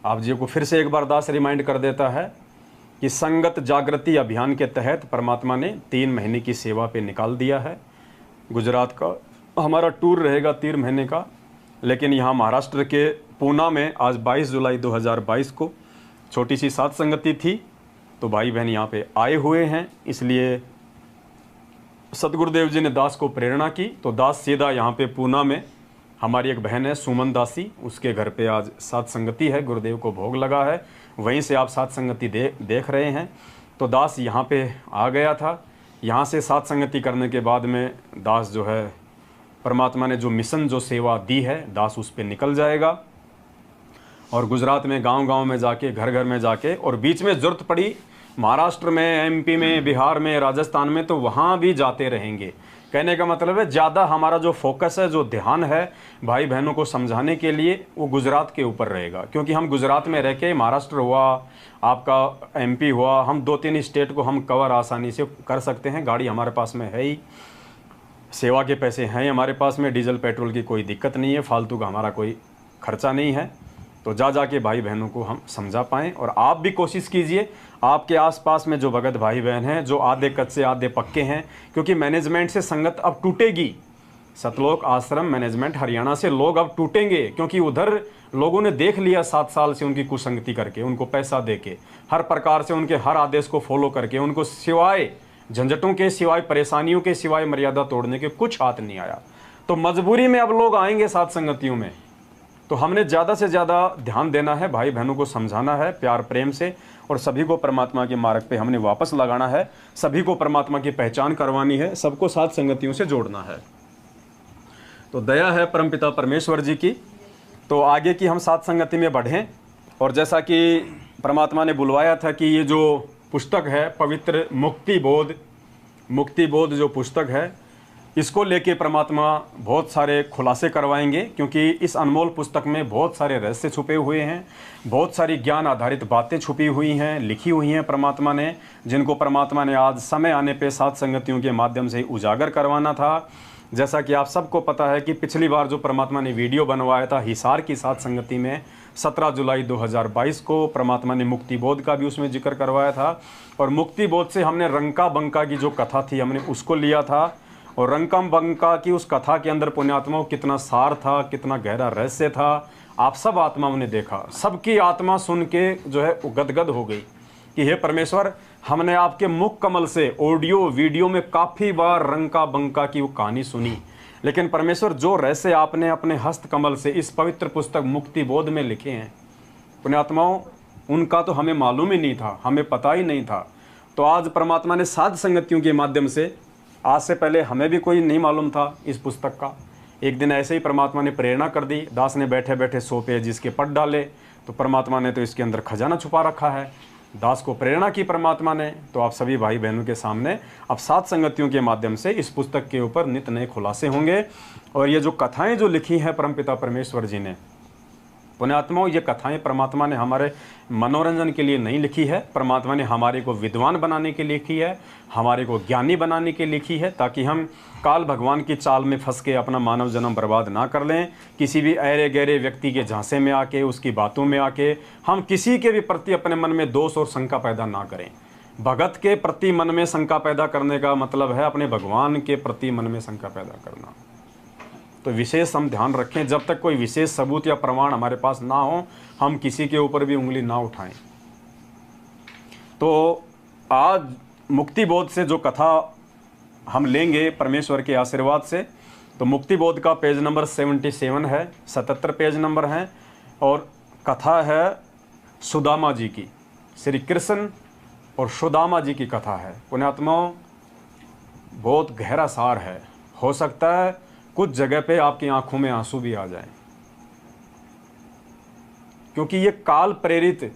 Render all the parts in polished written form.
आप जी को फिर से एक बार दास रिमाइंड कर देता है कि संगत जागृति अभियान के तहत परमात्मा ने 3 महीने की सेवा पे निकाल दिया है। गुजरात का हमारा टूर रहेगा 3 महीने का, लेकिन यहाँ महाराष्ट्र के पूना में आज 22 जुलाई 2022 को छोटी सी सात संगति थी, तो भाई बहन यहाँ पे आए हुए हैं। इसलिए सतगुरुदेव जी ने दास को प्रेरणा की, तो दास सीधा यहाँ पे पूना में हमारी एक बहन है सुमन दासी, उसके घर पे आज सात संगति है, गुरुदेव को भोग लगा है, वहीं से आप सात संगति देख रहे हैं। तो दास यहाँ पे आ गया था। यहाँ से सात संगति करने के बाद में दास जो है परमात्मा ने जो मिशन जो सेवा दी है, दास उस पर निकल जाएगा और गुजरात में गांव-गांव में जाके, घर-घर में जाके, और बीच में ज़रूरत पड़ी महाराष्ट्र में, एमपी में, बिहार में, राजस्थान में, तो वहाँ भी जाते रहेंगे। कहने का मतलब है ज़्यादा हमारा जो फोकस है, जो ध्यान है भाई बहनों को समझाने के लिए, वो गुजरात के ऊपर रहेगा। क्योंकि हम गुजरात में रह के, महाराष्ट्र हुआ, आपका एमपी हुआ, हम 2-3 स्टेट को हम कवर आसानी से कर सकते हैं। गाड़ी हमारे पास में है ही, सेवा के पैसे हैं हमारे पास में, डीजल पेट्रोल की कोई दिक्कत नहीं है, फालतू का हमारा कोई खर्चा नहीं है। तो जाके भाई बहनों को हम समझा पाएँ। और आप भी कोशिश कीजिए, आपके आसपास में जो भगत भाई बहन हैं, जो आधे कच्चे आधे पक्के हैं, क्योंकि मैनेजमेंट से संगत अब टूटेगी। सतलोक आश्रम मैनेजमेंट हरियाणा से लोग अब टूटेंगे, क्योंकि उधर लोगों ने देख लिया 7 साल से उनकी कुसंगति करके, उनको पैसा देके, हर प्रकार से उनके हर आदेश को फॉलो करके, उनको सिवाय झंझटों के, सिवाय परेशानियों के, सिवाय मर्यादा तोड़ने के कुछ हाथ नहीं आया। तो मजबूरी में अब लोग आएंगे सात संगतियों में। तो हमने ज़्यादा से ज़्यादा ध्यान देना है, भाई बहनों को समझाना है प्यार प्रेम से, और सभी को परमात्मा के मार्ग पे हमने वापस लगाना है, सभी को परमात्मा की पहचान करवानी है, सबको सात संगतियों से जोड़ना है। तो दया है परमपिता परमेश्वर जी की। तो आगे की हम सात संगति में बढ़ें। और जैसा कि परमात्मा ने बुलवाया था कि ये जो पुस्तक है पवित्र मुक्ति बोध जो पुस्तक है, इसको लेके परमात्मा बहुत सारे खुलासे करवाएंगे, क्योंकि इस अनमोल पुस्तक में बहुत सारे रहस्य छुपे हुए हैं, बहुत सारी ज्ञान आधारित बातें छुपी हुई हैं, लिखी हुई हैं परमात्मा ने, जिनको परमात्मा ने आज समय आने पे सात संगतियों के माध्यम से उजागर करवाना था। जैसा कि आप सबको पता है कि पिछली बार जो परमात्मा ने वीडियो बनवाया था हिसार की सात संगति में 17 जुलाई 2022 को, परमात्मा ने मुक्ति बोध का भी उसमें जिक्र करवाया था। और मुक्ति बोध से हमने रंका बंका की जो कथा थी, हमने उसको लिया था। और रंकम बंका की उस कथा के अंदर पुण्यात्माओं कितना सार था, कितना गहरा रहस्य था, आप सब आत्माओं ने देखा। सबकी आत्मा सुन के जो है गदगद हो गई कि हे परमेश्वर, हमने आपके मुख कमल से ऑडियो वीडियो में काफ़ी बार रंका बंका की वो कहानी सुनी, लेकिन परमेश्वर जो रहस्य आपने अपने हस्त कमल से इस पवित्र पुस्तक मुक्ति बोध में लिखे हैं पुण्यात्माओं, उनका तो हमें मालूम ही नहीं था, हमें पता ही नहीं था। तो आज परमात्मा ने सात संगतियों के माध्यम से, आज से पहले हमें भी कोई नहीं मालूम था इस पुस्तक का, एक दिन ऐसे ही परमात्मा ने प्रेरणा कर दी, दास ने बैठे बैठे 100 पेज इसके पढ़ डाले। तो परमात्मा ने तो इसके अंदर खजाना छुपा रखा है, दास को प्रेरणा की परमात्मा ने। तो आप सभी भाई बहनों के सामने अब सात संगतियों के माध्यम से इस पुस्तक के ऊपर नित नए खुलासे होंगे। और ये जो कथाएं जो लिखी हैं परमपिता परमेश्वर जी ने, पुण्यात्माओं, ये कथाएं परमात्मा ने हमारे मनोरंजन के लिए नहीं लिखी है, परमात्मा ने हमारे को विद्वान बनाने के लिए लिखी है, हमारे को ज्ञानी बनाने के लिए लिखी है, ताकि हम काल भगवान की चाल में फंस के अपना मानव जन्म बर्बाद ना कर लें। किसी भी ऐरे गहरे व्यक्ति के झांसे में आके, उसकी बातों में आके हम किसी के भी प्रति अपने मन में दोष और शंका पैदा ना करें। भगत के प्रति मन में शंका पैदा करने का मतलब है अपने भगवान के प्रति मन में शंका पैदा करना। तो विशेष हम ध्यान रखें, जब तक कोई विशेष सबूत या प्रमाण हमारे पास ना हो, हम किसी के ऊपर भी उंगली ना उठाएं। तो आज मुक्ति बोध से जो कथा हम लेंगे परमेश्वर के आशीर्वाद से, तो मुक्ति बोध का पेज नंबर 77 है, 77 पेज नंबर हैं। और कथा है सुदामा जी की, श्री कृष्ण और सुदामा जी की कथा है। पुण्यात्माओं, बहुत गहरा सार है, हो सकता है कुछ जगह पे आपकी आंखों में आंसू भी आ जाएं, क्योंकि ये काल प्रेरित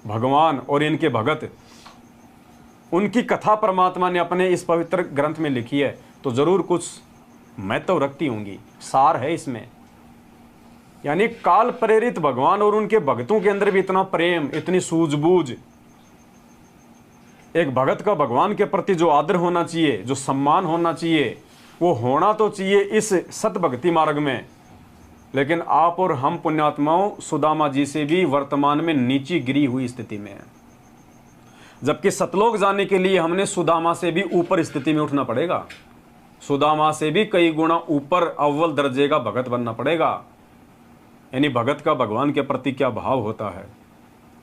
भगवान और इनके भगत, उनकी कथा परमात्मा ने अपने इस पवित्र ग्रंथ में लिखी है, तो जरूर कुछ महत्व रखती होंगी, सार है इसमें। यानी काल प्रेरित भगवान और उनके भक्तों के अंदर भी इतना प्रेम, इतनी सूझबूझ, एक भगत का भगवान के प्रति जो आदर होना चाहिए, जो सम्मान होना चाहिए, वो होना तो चाहिए इस सत भक्ति मार्ग में। लेकिन आप और हम पुण्यात्माओं सुदामा जी से भी वर्तमान में नीची गिरी हुई स्थिति में हैं, जबकि सतलोक जाने के लिए हमने सुदामा से भी ऊपर स्थिति में उठना पड़ेगा। सुदामा से भी कई गुना ऊपर अव्वल दर्जे का भगत बनना पड़ेगा। यानी भगत का भगवान के प्रति क्या भाव होता है,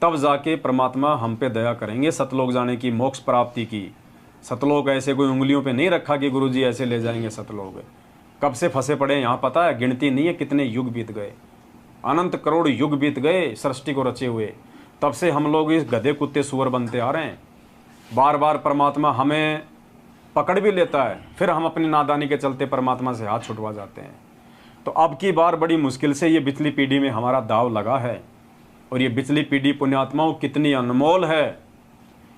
तब जाके परमात्मा हम पे दया करेंगे सतलोक जाने की, मोक्ष प्राप्ति की। सतलोक ऐसे कोई उंगलियों पे नहीं रखा कि गुरुजी ऐसे ले जाएंगे सतलोक। कब से फंसे पड़े यहाँ पता है, गिनती नहीं है कितने युग बीत गए, अनंत करोड़ युग बीत गए सृष्टि को रचे हुए। तब से हम लोग इस गधे कुत्ते सुअर बनते आ रहे हैं। बार बार परमात्मा हमें पकड़ भी लेता है, फिर हम अपनी नादानी के चलते परमात्मा से हाथ छुटवा जाते हैं। तो अब की बार बड़ी मुश्किल से ये पिछली पीढ़ी में हमारा दाव लगा है। और ये पिछली पीढ़ी पुण्यात्माओं कितनी अनमोल है,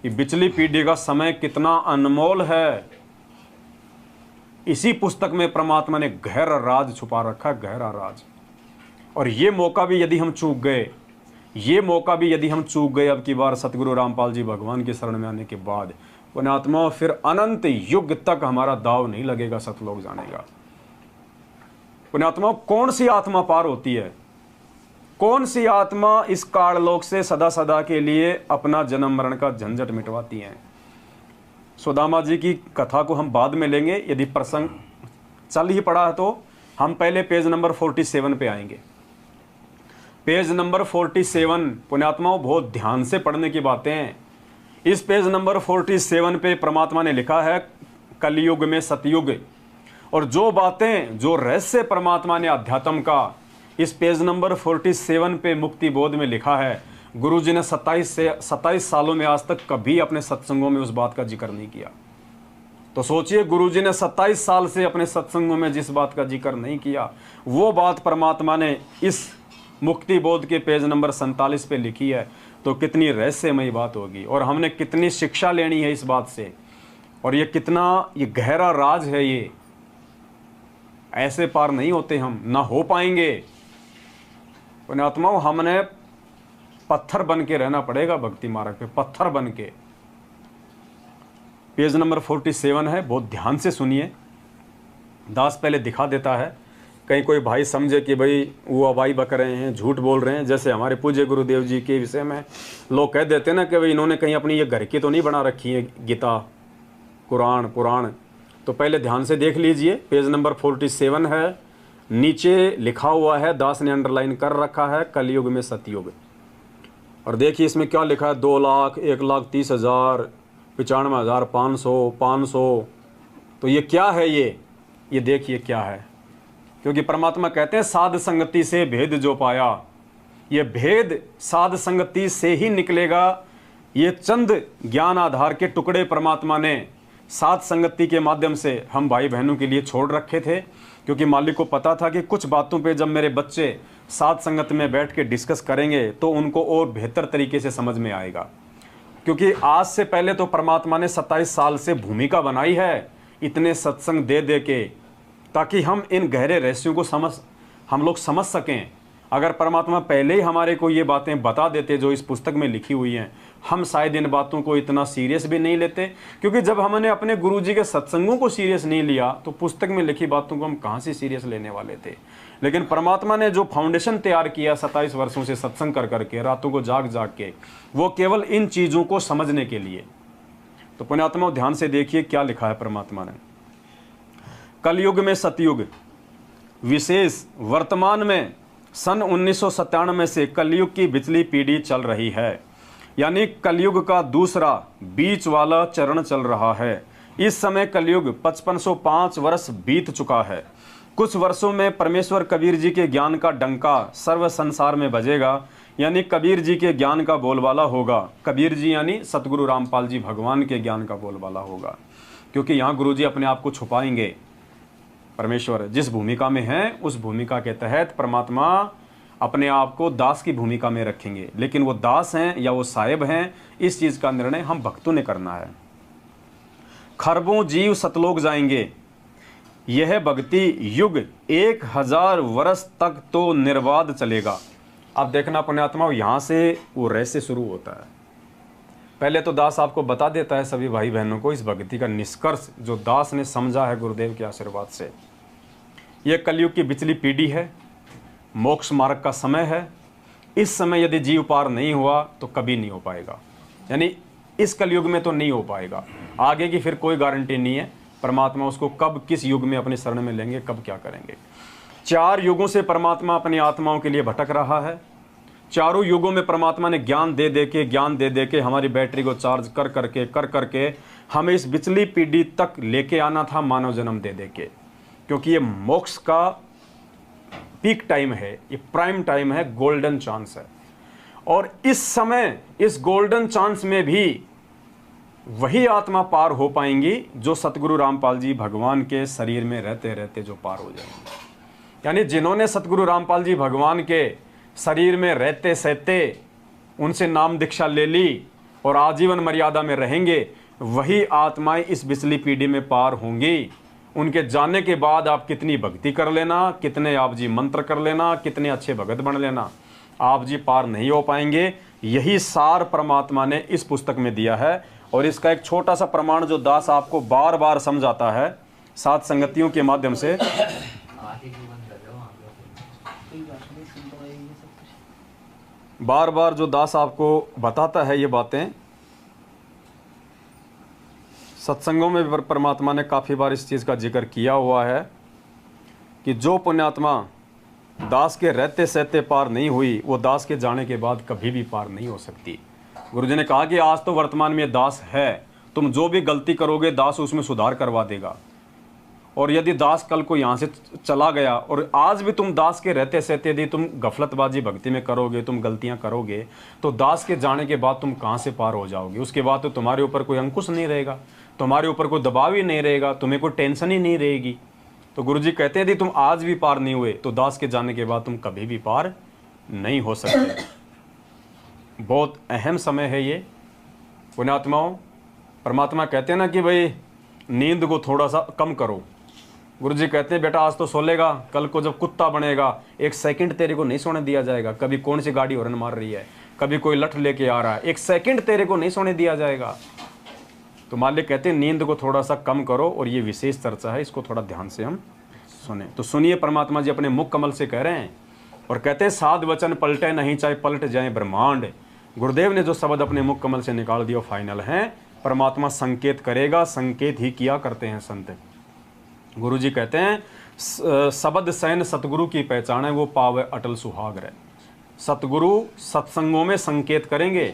ये पिछली पीढ़ी का समय कितना अनमोल है। इसी पुस्तक में परमात्मा ने गहरा राज छुपा रखा, गहरा राज। और ये मौका भी यदि हम चूक गए, ये मौका भी यदि हम चूक गए अब की बार सतगुरु रामपाल जी भगवान की शरण में आने के बाद, पुण्यात्मा फिर अनंत युग तक हमारा दाव नहीं लगेगा सतलोक जाने का। पुण्यात्मा कौन सी आत्मा पार होती है, कौन सी आत्मा इस काललोक से सदा सदा के लिए अपना जन्म मरण का झंझट मिटवाती हैं। सुदामा जी की कथा को हम बाद में लेंगे, यदि प्रसंग चल ही पड़ा है तो हम पहले पेज नंबर 47 पे आएंगे। पेज नंबर 47 पुण्यात्माओं बहुत ध्यान से पढ़ने की बातें हैं। इस पेज नंबर 47 पे परमात्मा ने लिखा है कलयुग में सतयुग, और जो बातें, जो रहस्य परमात्मा ने अध्यात्म का इस पेज नंबर 47 पे मुक्ति बोध में लिखा है, गुरुजी ने 27 सालों में आज तक कभी अपने सत्संगों में उस बात का जिक्र नहीं किया। तो सोचिए, गुरुजी ने 27 साल से अपने सत्संगों में जिस बात का जिक्र नहीं किया, वो बात परमात्मा ने इस मुक्ति बोध के पेज नंबर 47 पे लिखी है। तो कितनी रहस्यमयी बात होगी, और हमने कितनी शिक्षा लेनी है इस बात से, और ये कितना ये गहरा राज है। ये ऐसे पार नहीं होते, हम ना हो पाएंगे। पुण्यात्माओं हमने पत्थर बन के रहना पड़ेगा भक्ति मार्ग पे, पत्थर बन के। पेज नंबर 47 है, बहुत ध्यान से सुनिए। दास पहले दिखा देता है, कहीं कोई भाई समझे कि भाई वो अवाई बक रहे हैं, झूठ बोल रहे हैं। जैसे हमारे पूज्य गुरुदेव जी के विषय में लोग कह देते हैं ना कि भाई इन्होंने कहीं अपनी ये घर की तो नहीं बना रखी है गीता, कुरान, पुराण। तो पहले ध्यान से देख लीजिए, पेज नंबर 47 है, नीचे लिखा हुआ है, दास ने अंडरलाइन कर रखा है, कलयुग में सतयुग। और देखिए इसमें क्या लिखा है, 2 लाख, 1,30,000, 95,500, 500। तो ये क्या है, ये देखिए क्या है। क्योंकि परमात्मा कहते हैं साध संगति से भेद जो पाया, ये भेद साध संगति से ही निकलेगा। ये चंद ज्ञान आधार के टुकड़े परमात्मा ने साध संगति के माध्यम से हम भाई बहनों के लिए छोड़ रखे थे, क्योंकि मालिक को पता था कि कुछ बातों पे जब मेरे बच्चे साध संगत में बैठ के डिस्कस करेंगे तो उनको और बेहतर तरीके से समझ में आएगा। क्योंकि आज से पहले तो परमात्मा ने 27 साल से भूमिका बनाई है इतने सत्संग दे दे के, ताकि हम इन गहरे रहस्यों को हम लोग समझ सकें। अगर परमात्मा पहले ही हमारे को ये बातें बता देते जो इस पुस्तक में लिखी हुई हैं, हम शायद इन बातों को इतना सीरियस भी नहीं लेते। क्योंकि जब हमने अपने गुरुजी के सत्संगों को सीरियस नहीं लिया तो पुस्तक में लिखी बातों को हम कहाँ से सीरियस लेने वाले थे। लेकिन परमात्मा ने जो फाउंडेशन तैयार किया 27 वर्षों से सत्संग कर करके, रातों को जाग जाग के, वो केवल इन चीज़ों को समझने के लिए। तो पुण्यात्मा ध्यान से देखिए क्या लिखा है परमात्मा ने। कलयुग में सतयुग विशेष वर्तमान में सन 1997 से कलयुग की पिछली पीढ़ी चल रही है, यानी कलयुग का दूसरा बीच वाला चरण चल रहा है। इस समय कलयुग 5505 वर्ष बीत चुका है। कुछ वर्षों में परमेश्वर कबीर जी के ज्ञान का डंका सर्व संसार में बजेगा, यानी कबीर जी के ज्ञान का बोलबाला होगा। कबीर जी यानी सतगुरु रामपाल जी भगवान के ज्ञान का बोलबाला होगा, क्योंकि यहाँ गुरु जी अपने आप को छुपाएंगे। परमेश्वर जिस भूमिका में हैं उस भूमिका के तहत परमात्मा अपने आप को दास की भूमिका में रखेंगे। लेकिन वो दास हैं या वो साहेब हैं, इस चीज़ का निर्णय हम भक्तों ने करना है। खरबों जीव सतलोक जाएंगे, यह भक्ति युग 1000 वर्ष तक तो निर्बाध चलेगा। अब देखना पुण्यात्मा, यहाँ से वो रहस्य शुरू होता है। पहले तो दास आपको बता देता है सभी भाई बहनों को इस भक्ति का निष्कर्ष जो दास ने समझा है गुरुदेव के आशीर्वाद से। यह कलयुग की पिछली पीढ़ी है, मोक्ष मार्ग का समय है। इस समय यदि जीव पार नहीं हुआ तो कभी नहीं हो पाएगा, यानी इस कलयुग में तो नहीं हो पाएगा। आगे की फिर कोई गारंटी नहीं है, परमात्मा उसको कब किस युग में अपने शरण में लेंगे, कब क्या करेंगे। 4 युगों से परमात्मा अपनी आत्माओं के लिए भटक रहा है। चारों युगों में परमात्मा ने ज्ञान दे दे के हमारी बैटरी को चार्ज कर करके हमें इस बिचली पीढ़ी तक लेके आना था, मानव जन्म दे के, क्योंकि ये मोक्ष का पीक टाइम है, ये प्राइम टाइम है, गोल्डन चांस है। और इस समय इस गोल्डन चांस में भी वही आत्मा पार हो पाएंगी जो सतगुरु रामपाल जी भगवान के शरीर में रहते रहते जो पार हो जाएंगे। यानी जिन्होंने सतगुरु रामपाल जी भगवान के शरीर में रहते सहते उनसे नाम दीक्षा ले ली और आजीवन मर्यादा में रहेंगे, वही आत्माएं इस बिचली पीढ़ी में पार होंगी। उनके जाने के बाद आप कितनी भक्ति कर लेना, कितने आप जी मंत्र कर लेना, कितने अच्छे भगत बन लेना, आप जी पार नहीं हो पाएंगे। यही सार परमात्मा ने इस पुस्तक में दिया है। और इसका एक छोटा सा प्रमाण जो दास आपको बार बार समझाता है सात संगतियों के माध्यम से, बार बार जो दास आपको बताता है ये बातें, सत्संगों में भी परमात्मा ने काफ़ी बार इस चीज़ का जिक्र किया हुआ है कि जो पुण्यात्मा दास के रहते सहते पार नहीं हुई, वो दास के जाने के बाद कभी भी पार नहीं हो सकती। गुरुजी ने कहा कि आज तो वर्तमान में दास है, तुम जो भी गलती करोगे दास उसमें सुधार करवा देगा। और यदि दास कल को यहाँ से चला गया और आज भी तुम दास के रहते सहते यदि तुम गफलतबाजी भक्ति में करोगे, तुम गलतियाँ करोगे, तो दास के जाने के बाद तुम कहाँ से पार हो जाओगे। उसके बाद तो तुम्हारे ऊपर कोई अंकुश नहीं रहेगा, तुम्हारे ऊपर कोई दबाव ही नहीं रहेगा, तुम्हें कोई टेंशन ही नहीं रहेगी। तो गुरुजी कहते हैं यदि तुम आज भी पार नहीं हुए तो दास के जाने के बाद तुम कभी भी पार नहीं हो सकते। बहुत अहम समय है ये पुण्यात्माओं। परमात्मा कहते हैं ना कि भाई नींद को थोड़ा सा कम करो। गुरुजी कहते हैं बेटा आज तो सो लेगा, कल को जब कुत्ता बनेगा 1 सेकंड तेरे को नहीं सोने दिया जाएगा। कभी कौन सी गाड़ी हॉर्न मार रही है, कभी कोई लठ लेके आ रहा है, 1 सेकंड तेरे को नहीं सोने दिया जाएगा। तो मालिक कहते हैं नींद को थोड़ा सा कम करो। और ये विशेष चर्चा है, इसको थोड़ा ध्यान से हम सुने। तो सुनिए, परमात्मा जी अपने मुख कमल से कह रहे हैं और कहते हैं साध वचन पलटे नहीं, चाहे पलट जाए ब्रह्मांड। गुरुदेव ने जो शब्द अपने मुख कमल से निकाल दिया फाइनल है। परमात्मा संकेत करेगा, संकेत ही किया करते हैं संत। गुरु जी कहते हैं शब्द सैन सतगुरु की पहचान है, वो पावे अटल सुहाग है। सतगुरु सत्संगों में संकेत करेंगे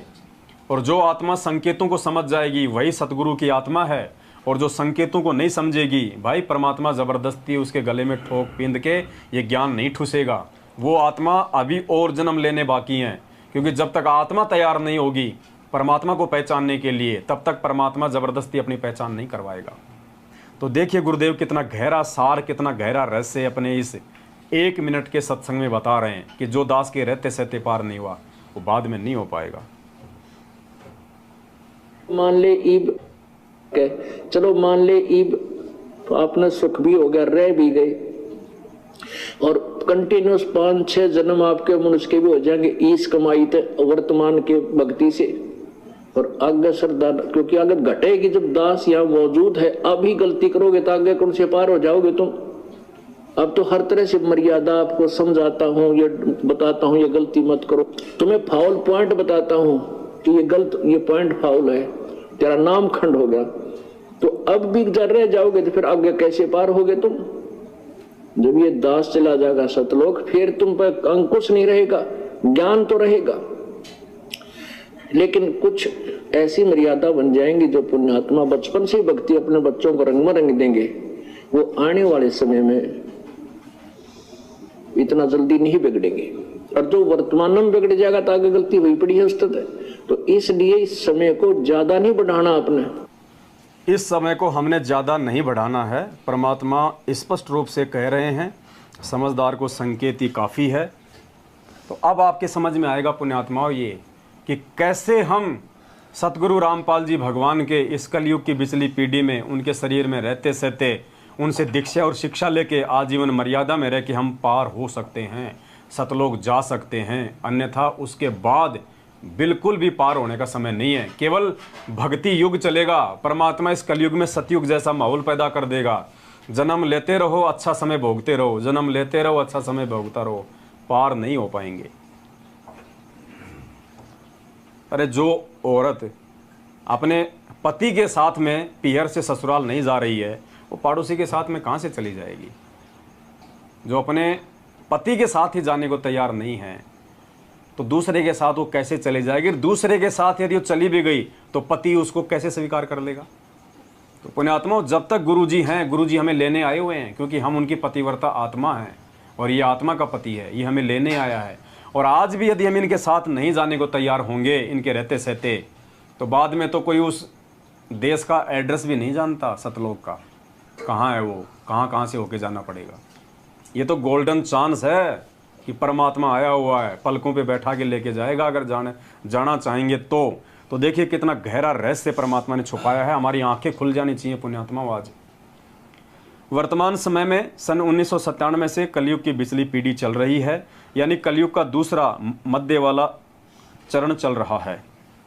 और जो आत्मा संकेतों को समझ जाएगी वही सतगुरु की आत्मा है। और जो संकेतों को नहीं समझेगी, भाई परमात्मा ज़बरदस्ती उसके गले में ठोक पींद के ये ज्ञान नहीं ठुसेगा। वो आत्मा अभी और जन्म लेने बाकी हैं, क्योंकि जब तक आत्मा तैयार नहीं होगी परमात्मा को पहचानने के लिए, तब तक परमात्मा ज़बरदस्ती अपनी पहचान नहीं करवाएगा। तो देखिए गुरुदेव कितना गहरा सार, कितना गहरा रहस्य अपने इस 1 मिनट के सत्संग में बता रहे हैं कि जो दास के रहते सहते पार नहीं हुआ वो बाद में नहीं हो पाएगा। मान ले ईब, चलो मान ले ईब तो अपना सुख भी हो गया, रह भी गए, और कंटिन्यूस 5-6 जन्म आपके मनुष्य के भी हो जाएंगे इस कमाई थे वर्तमान के भक्ति से। और आगे सरदार, क्योंकि आगे घटेगी जब दास यहाँ मौजूद है। अभी गलती करोगे तो आगे कौन से पार हो जाओगे तुम। अब तो हर तरह से मर्यादा आपको समझाता हूँ, ये बताता हूँ ये गलती मत करो, तुम्हें फाउल पॉइंट बताता हूँ कि ये गलत, ये पॉइंट फाउल है, तेरा नाम खंड हो गया। तो अब भी जर रह जाओगे तो फिर आगे कैसे पार होगे तुम। जब ये दास चला जाएगा सतलोक, फिर तुम पर अंकुश नहीं रहेगा, ज्ञान तो रहेगा, लेकिन कुछ ऐसी मर्यादा बन जाएंगी जो पुण्यात्मा बचपन से भक्ति अपने बच्चों को रंग में रंग देंगे, वो आने वाले समय में इतना जल्दी नहीं बिगड़ेंगे। और जो वर्तमान में बिगड़ जाएगा तो आगे गलती वही पड़ी है उस्ताद है। तो इसलिए इस समय को ज्यादा नहीं बढ़ाना आपने, इस समय को हमने ज़्यादा नहीं बढ़ाना है। परमात्मा स्पष्ट रूप से कह रहे हैं, समझदार को संकेत ही काफ़ी है। तो अब आपके समझ में आएगा पुण्यात्माओं ये कि कैसे हम सतगुरु रामपाल जी भगवान के इस कलयुग की बिचली पीढ़ी में उनके शरीर में रहते सहते उनसे दीक्षा और शिक्षा लेके आजीवन मर्यादा में रह के हम पार हो सकते हैं, सतलोक जा सकते हैं। अन्यथा उसके बाद बिल्कुल भी पार होने का समय नहीं है। केवल भक्ति युग चलेगा। परमात्मा इस कलयुग में सतयुग जैसा माहौल पैदा कर देगा। जन्म लेते रहो, अच्छा समय भोगते रहो, जन्म लेते रहो, अच्छा समय भोगता रहो। पार नहीं हो पाएंगे। अरे जो औरत अपने पति के साथ में पीहर से ससुराल नहीं जा रही है, वो पड़ोसी के साथ में कहाँ से चली जाएगी? जो अपने पति के साथ ही जाने को तैयार नहीं है, तो दूसरे के साथ वो कैसे चली जाएगी? दूसरे के साथ यदि वो चली भी गई तो पति उसको कैसे स्वीकार कर लेगा? तो पुण्यात्माओं, जब तक गुरुजी हैं, गुरुजी हमें लेने आए हुए हैं, क्योंकि हम उनकी पतिव्रता आत्मा हैं और ये आत्मा का पति है, ये हमें लेने आया है। और आज भी यदि हम इनके साथ नहीं जाने को तैयार होंगे, इनके रहते सहते, तो बाद में तो कोई उस देश का एड्रेस भी नहीं जानता, सतलोक का कहाँ है, वो कहाँ से होके जाना पड़ेगा। ये तो गोल्डन चांस है कि परमात्मा आया हुआ है, पलकों पे बैठा के लेके जाएगा अगर जाना चाहेंगे तो देखिए कितना गहरा रहस्य परमात्मा ने छुपाया है। हमारी आंखें खुल जानी चाहिए पुण्यात्मा। आज वर्तमान समय में सन 1997 से कलयुग की बिचली पीढ़ी चल रही है, यानी कलयुग का दूसरा मध्य वाला चरण चल रहा है।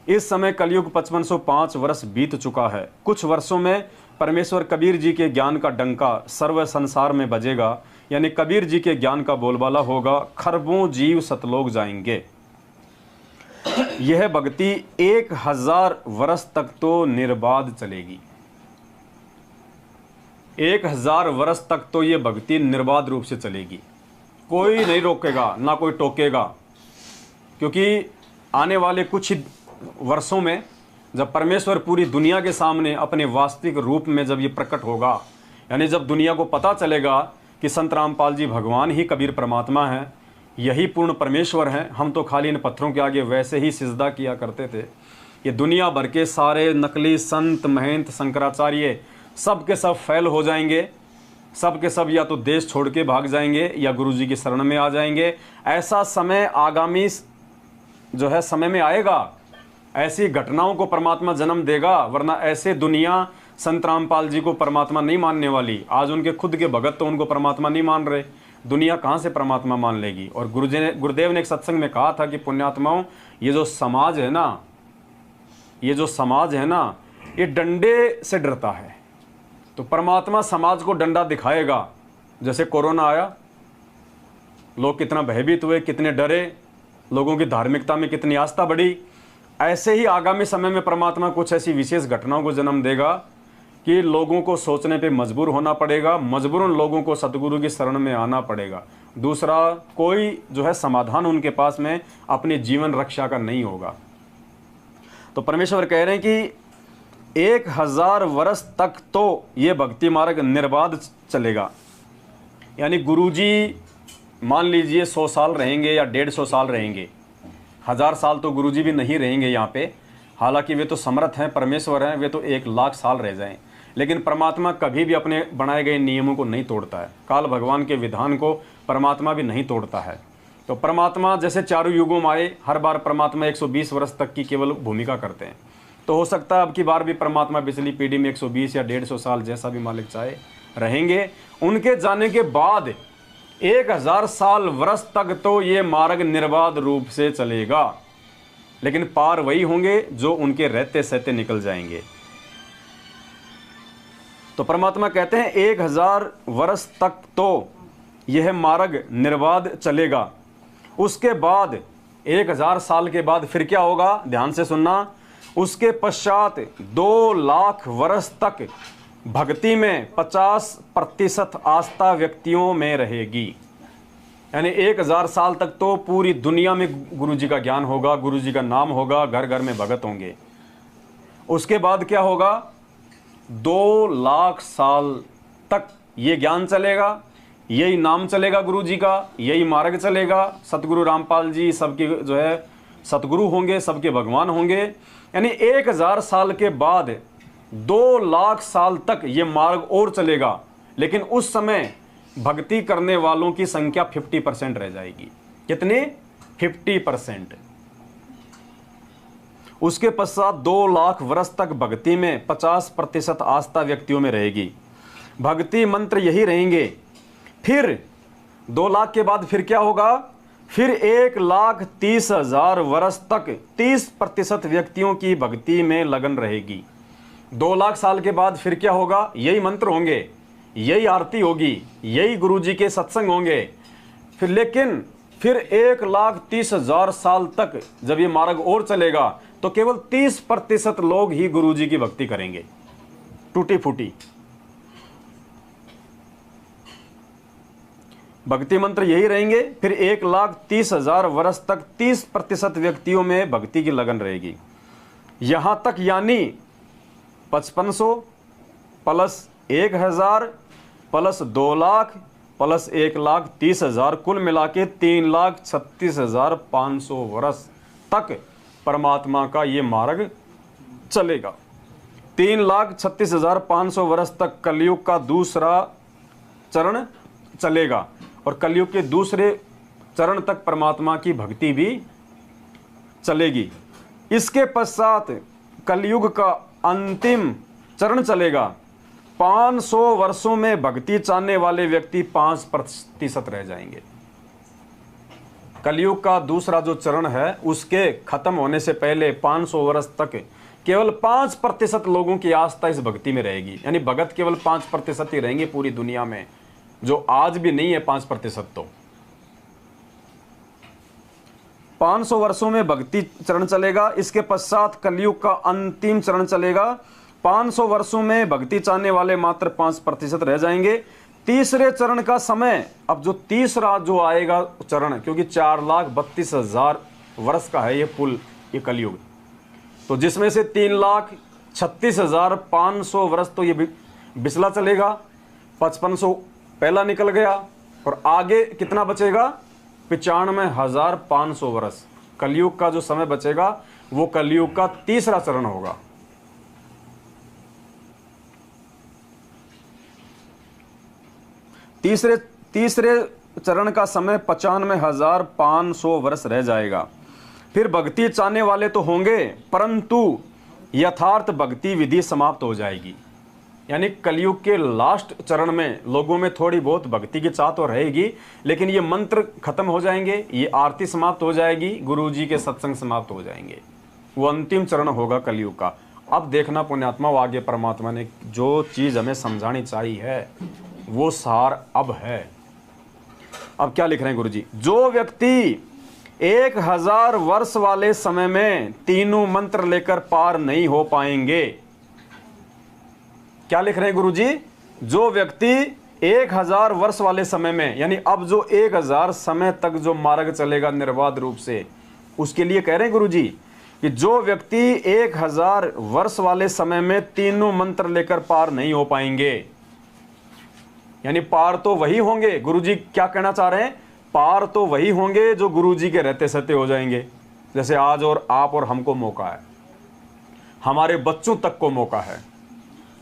इस समय कलयुग 5505 वर्ष बीत चुका है। कुछ वर्षों में परमेश्वर कबीर जी के ज्ञान का डंका सर्व संसार में बजेगा, यानी कबीर जी के ज्ञान का बोलबाला होगा। खरबों जीव सतलोक जाएंगे। यह भक्ति 1000 वर्ष तक तो निर्बाध चलेगी। 1000 वर्ष तक तो ये भक्ति निर्बाध रूप से चलेगी। कोई नहीं रोकेगा, ना कोई टोकेगा, क्योंकि आने वाले कुछ ही वर्षों में जब परमेश्वर पूरी दुनिया के सामने अपने वास्तविक रूप में जब ये प्रकट होगा, यानी जब दुनिया को पता चलेगा कि संत रामपाल जी भगवान ही कबीर परमात्मा हैं, यही पूर्ण परमेश्वर हैं, हम तो खाली इन पत्थरों के आगे वैसे ही सिजदा किया करते थे। ये दुनिया भर के सारे नकली संत महंत शंकराचार्य सब के सब फैल हो जाएंगे। सब के सब या तो देश छोड़ के भाग जाएंगे या गुरुजी की शरण में आ जाएंगे। ऐसा समय आगामी जो है समय में आएगा, ऐसी घटनाओं को परमात्मा जन्म देगा, वरना ऐसे दुनिया संत रामपाल जी को परमात्मा नहीं मानने वाली। आज उनके खुद के भगत तो उनको परमात्मा नहीं मान रहे, दुनिया कहाँ से परमात्मा मान लेगी। और गुरुदेव ने एक सत्संग में कहा था कि पुण्यात्माओं, ये जो समाज है ना, ये डंडे से डरता है। तो परमात्मा समाज को डंडा दिखाएगा। जैसे कोरोना आया, लोग कितना भयभीत हुए, कितने डरे, लोगों की धार्मिकता में कितनी आस्था बढ़ी। ऐसे ही आगामी समय में परमात्मा कुछ ऐसी विशेष घटनाओं को जन्म देगा कि लोगों को सोचने पे मजबूर होना पड़ेगा, मजबूरन लोगों को सतगुरु की शरण में आना पड़ेगा। दूसरा कोई जो है समाधान उनके पास में अपनी जीवन रक्षा का नहीं होगा। तो परमेश्वर कह रहे हैं कि 1000 वर्ष तक तो ये भक्ति मार्ग निर्बाध चलेगा। यानी गुरुजी मान लीजिए 100 साल रहेंगे या 150 साल रहेंगे, 1000 साल तो गुरुजी भी नहीं रहेंगे यहाँ पे। हालांकि वे तो समर्थ हैं, परमेश्वर हैं, वे तो 1,00,000 साल रह जाएं। लेकिन परमात्मा कभी भी अपने बनाए गए नियमों को नहीं तोड़ता है। काल भगवान के विधान को परमात्मा भी नहीं तोड़ता है। तो परमात्मा जैसे चारों युगों में आए, हर बार परमात्मा 120 वर्ष तक की केवल भूमिका करते हैं। तो हो सकता है अब की बार भी परमात्मा पिछली पीढ़ी में 120 या 150 साल जैसा भी मालिक चाहे रहेंगे। उनके जाने के बाद 1000 साल वर्ष तक तो ये मार्ग निर्बाध रूप से चलेगा। लेकिन पार वही होंगे जो उनके रहते सहते निकल जाएंगे। तो परमात्मा कहते हैं 1000 वर्ष तक तो यह मार्ग निर्बाध चलेगा। उसके बाद 1000 साल के बाद फिर क्या होगा, ध्यान से सुनना। उसके पश्चात 2,00,000 वर्ष तक भक्ति में 50% आस्था व्यक्तियों में रहेगी। यानी 1000 साल तक तो पूरी दुनिया में गुरुजी का ज्ञान होगा, गुरुजी का नाम होगा, घर घर में भगत होंगे। उसके बाद क्या होगा, 2,00,000 साल तक ये ज्ञान चलेगा, यही नाम चलेगा गुरुजी का, यही मार्ग चलेगा। सतगुरु रामपाल जी सबके जो है सतगुरु होंगे, सबके भगवान होंगे। यानी 1000 साल के बाद 2,00,000 साल तक ये मार्ग और चलेगा। लेकिन उस समय भक्ति करने वालों की संख्या 50% रह जाएगी। कितने? 50%। उसके पश्चात 2,00,000 वर्ष तक भक्ति में 50% आस्था व्यक्तियों में रहेगी। भक्ति मंत्र यही रहेंगे। फिर 2,00,000 के बाद फिर क्या होगा, फिर 1,30,000 वर्ष तक 30% व्यक्तियों की भक्ति में लगन रहेगी। 2,00,000 साल के बाद फिर क्या होगा, यही मंत्र होंगे, यही आरती होगी, यही गुरुजी के सत्संग होंगे। फिर लेकिन फिर 1,30,000 साल तक जब ये मार्ग और चलेगा तो केवल 30% लोग ही गुरुजी की भक्ति करेंगे, टूटी फूटी। भक्ति मंत्र यही रहेंगे। फिर 1,30,000 वर्ष तक 30% व्यक्तियों में भक्ति की लगन रहेगी। यहां तक यानी 5500 प्लस 1000 प्लस 2 लाख प्लस 1,30,000 कुल मिला के 3,36,500 वर्ष तक परमात्मा का ये मार्ग चलेगा। 3,36,500 वर्ष तक कलयुग का दूसरा चरण चलेगा और कलयुग के दूसरे चरण तक परमात्मा की भक्ति भी चलेगी। इसके पश्चात कलयुग का अंतिम चरण चलेगा। 500 वर्षों में भक्ति चाहने वाले व्यक्ति 5% रह जाएंगे। कलयुग का दूसरा जो चरण है उसके खत्म होने से पहले 500 वर्ष तक केवल 5% लोगों की आस्था इस भक्ति में रहेगी। यानी भगत केवल 5% ही रहेंगे पूरी दुनिया में, जो आज भी नहीं है 5%। तो 500 वर्षों में भक्ति चरण चलेगा। इसके पश्चात कलयुग का अंतिम चरण चलेगा। 500 वर्षों में भक्ति चाहने वाले मात्र 5% रह जाएंगे। तीसरे चरण का समय, अब जो तीसरा जो आएगा चरण, क्योंकि 4,32,000 वर्ष का है ये पुल, ये कलयुग, तो जिसमें से 3,36,500 वर्ष तो ये बिचला चलेगा। 5500 पहला निकल गया और आगे कितना बचेगा? 95,500 वर्ष। कलयुग का जो समय बचेगा वो कलयुग का तीसरा चरण होगा। तीसरे चरण का समय 95,500 वर्ष रह जाएगा। फिर भक्ति चाहने वाले तो होंगे, परंतु यथार्थ भक्ति विधि समाप्त हो जाएगी। यानी कलयुग के लास्ट चरण में लोगों में थोड़ी बहुत भक्ति की चाह तो रहेगी, लेकिन ये मंत्र खत्म हो जाएंगे, ये आरती समाप्त हो जाएगी, गुरुजी के सत्संग समाप्त हो जाएंगे। वो अंतिम चरण होगा कलयुग का। अब देखना पुण्यात्मा, आगे परमात्मा ने जो चीज हमें समझानी चाहिए है वो सार अब है। अब क्या लिख रहे हैं गुरुजी? जो व्यक्ति 1000 वर्ष वाले समय में तीनों मंत्र लेकर पार नहीं हो पाएंगे। क्या लिख रहे हैं गुरुजी? जो व्यक्ति 1000 वर्ष वाले समय में, यानी अब जो 1000 समय तक जो मार्ग चलेगा निर्बाध रूप से, उसके लिए कह रहे हैं गुरुजी कि जो व्यक्ति 1000 वर्ष वाले समय में तीनों मंत्र लेकर पार नहीं हो पाएंगे, यानी पार तो वही होंगे। गुरुजी क्या कहना चाह रहे हैं? पार तो वही होंगे जो गुरुजी के रहते सहते हो जाएंगे। जैसे आज और आप और हमको मौका है, हमारे बच्चों तक को मौका है,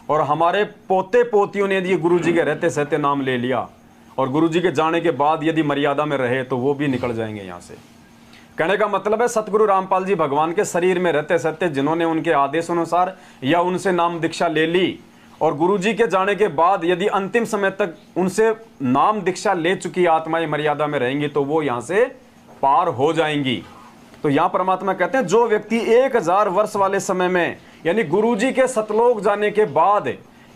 और हमारे पोते पोतियों ने यदि गुरुजी के रहते सहते नाम ले लिया और गुरुजी के जाने के बाद यदि मर्यादा में रहे तो वो भी निकल जाएंगे यहाँ से। कहने का मतलब है सतगुरु रामपाल जी भगवान के शरीर में रहते सहते जिन्होंने उनके आदेश अनुसार या उनसे नाम दीक्षा ले ली और गुरुजी के जाने के बाद यदि अंतिम समय तक उनसे नाम दीक्षा ले चुकी आत्माएं मर्यादा में रहेंगी तो वो यहाँ से पार हो जाएंगी। तो यहाँ परमात्मा कहते हैं जो व्यक्ति 1000 वर्ष वाले समय में, यानी गुरुजी के सतलोक जाने के बाद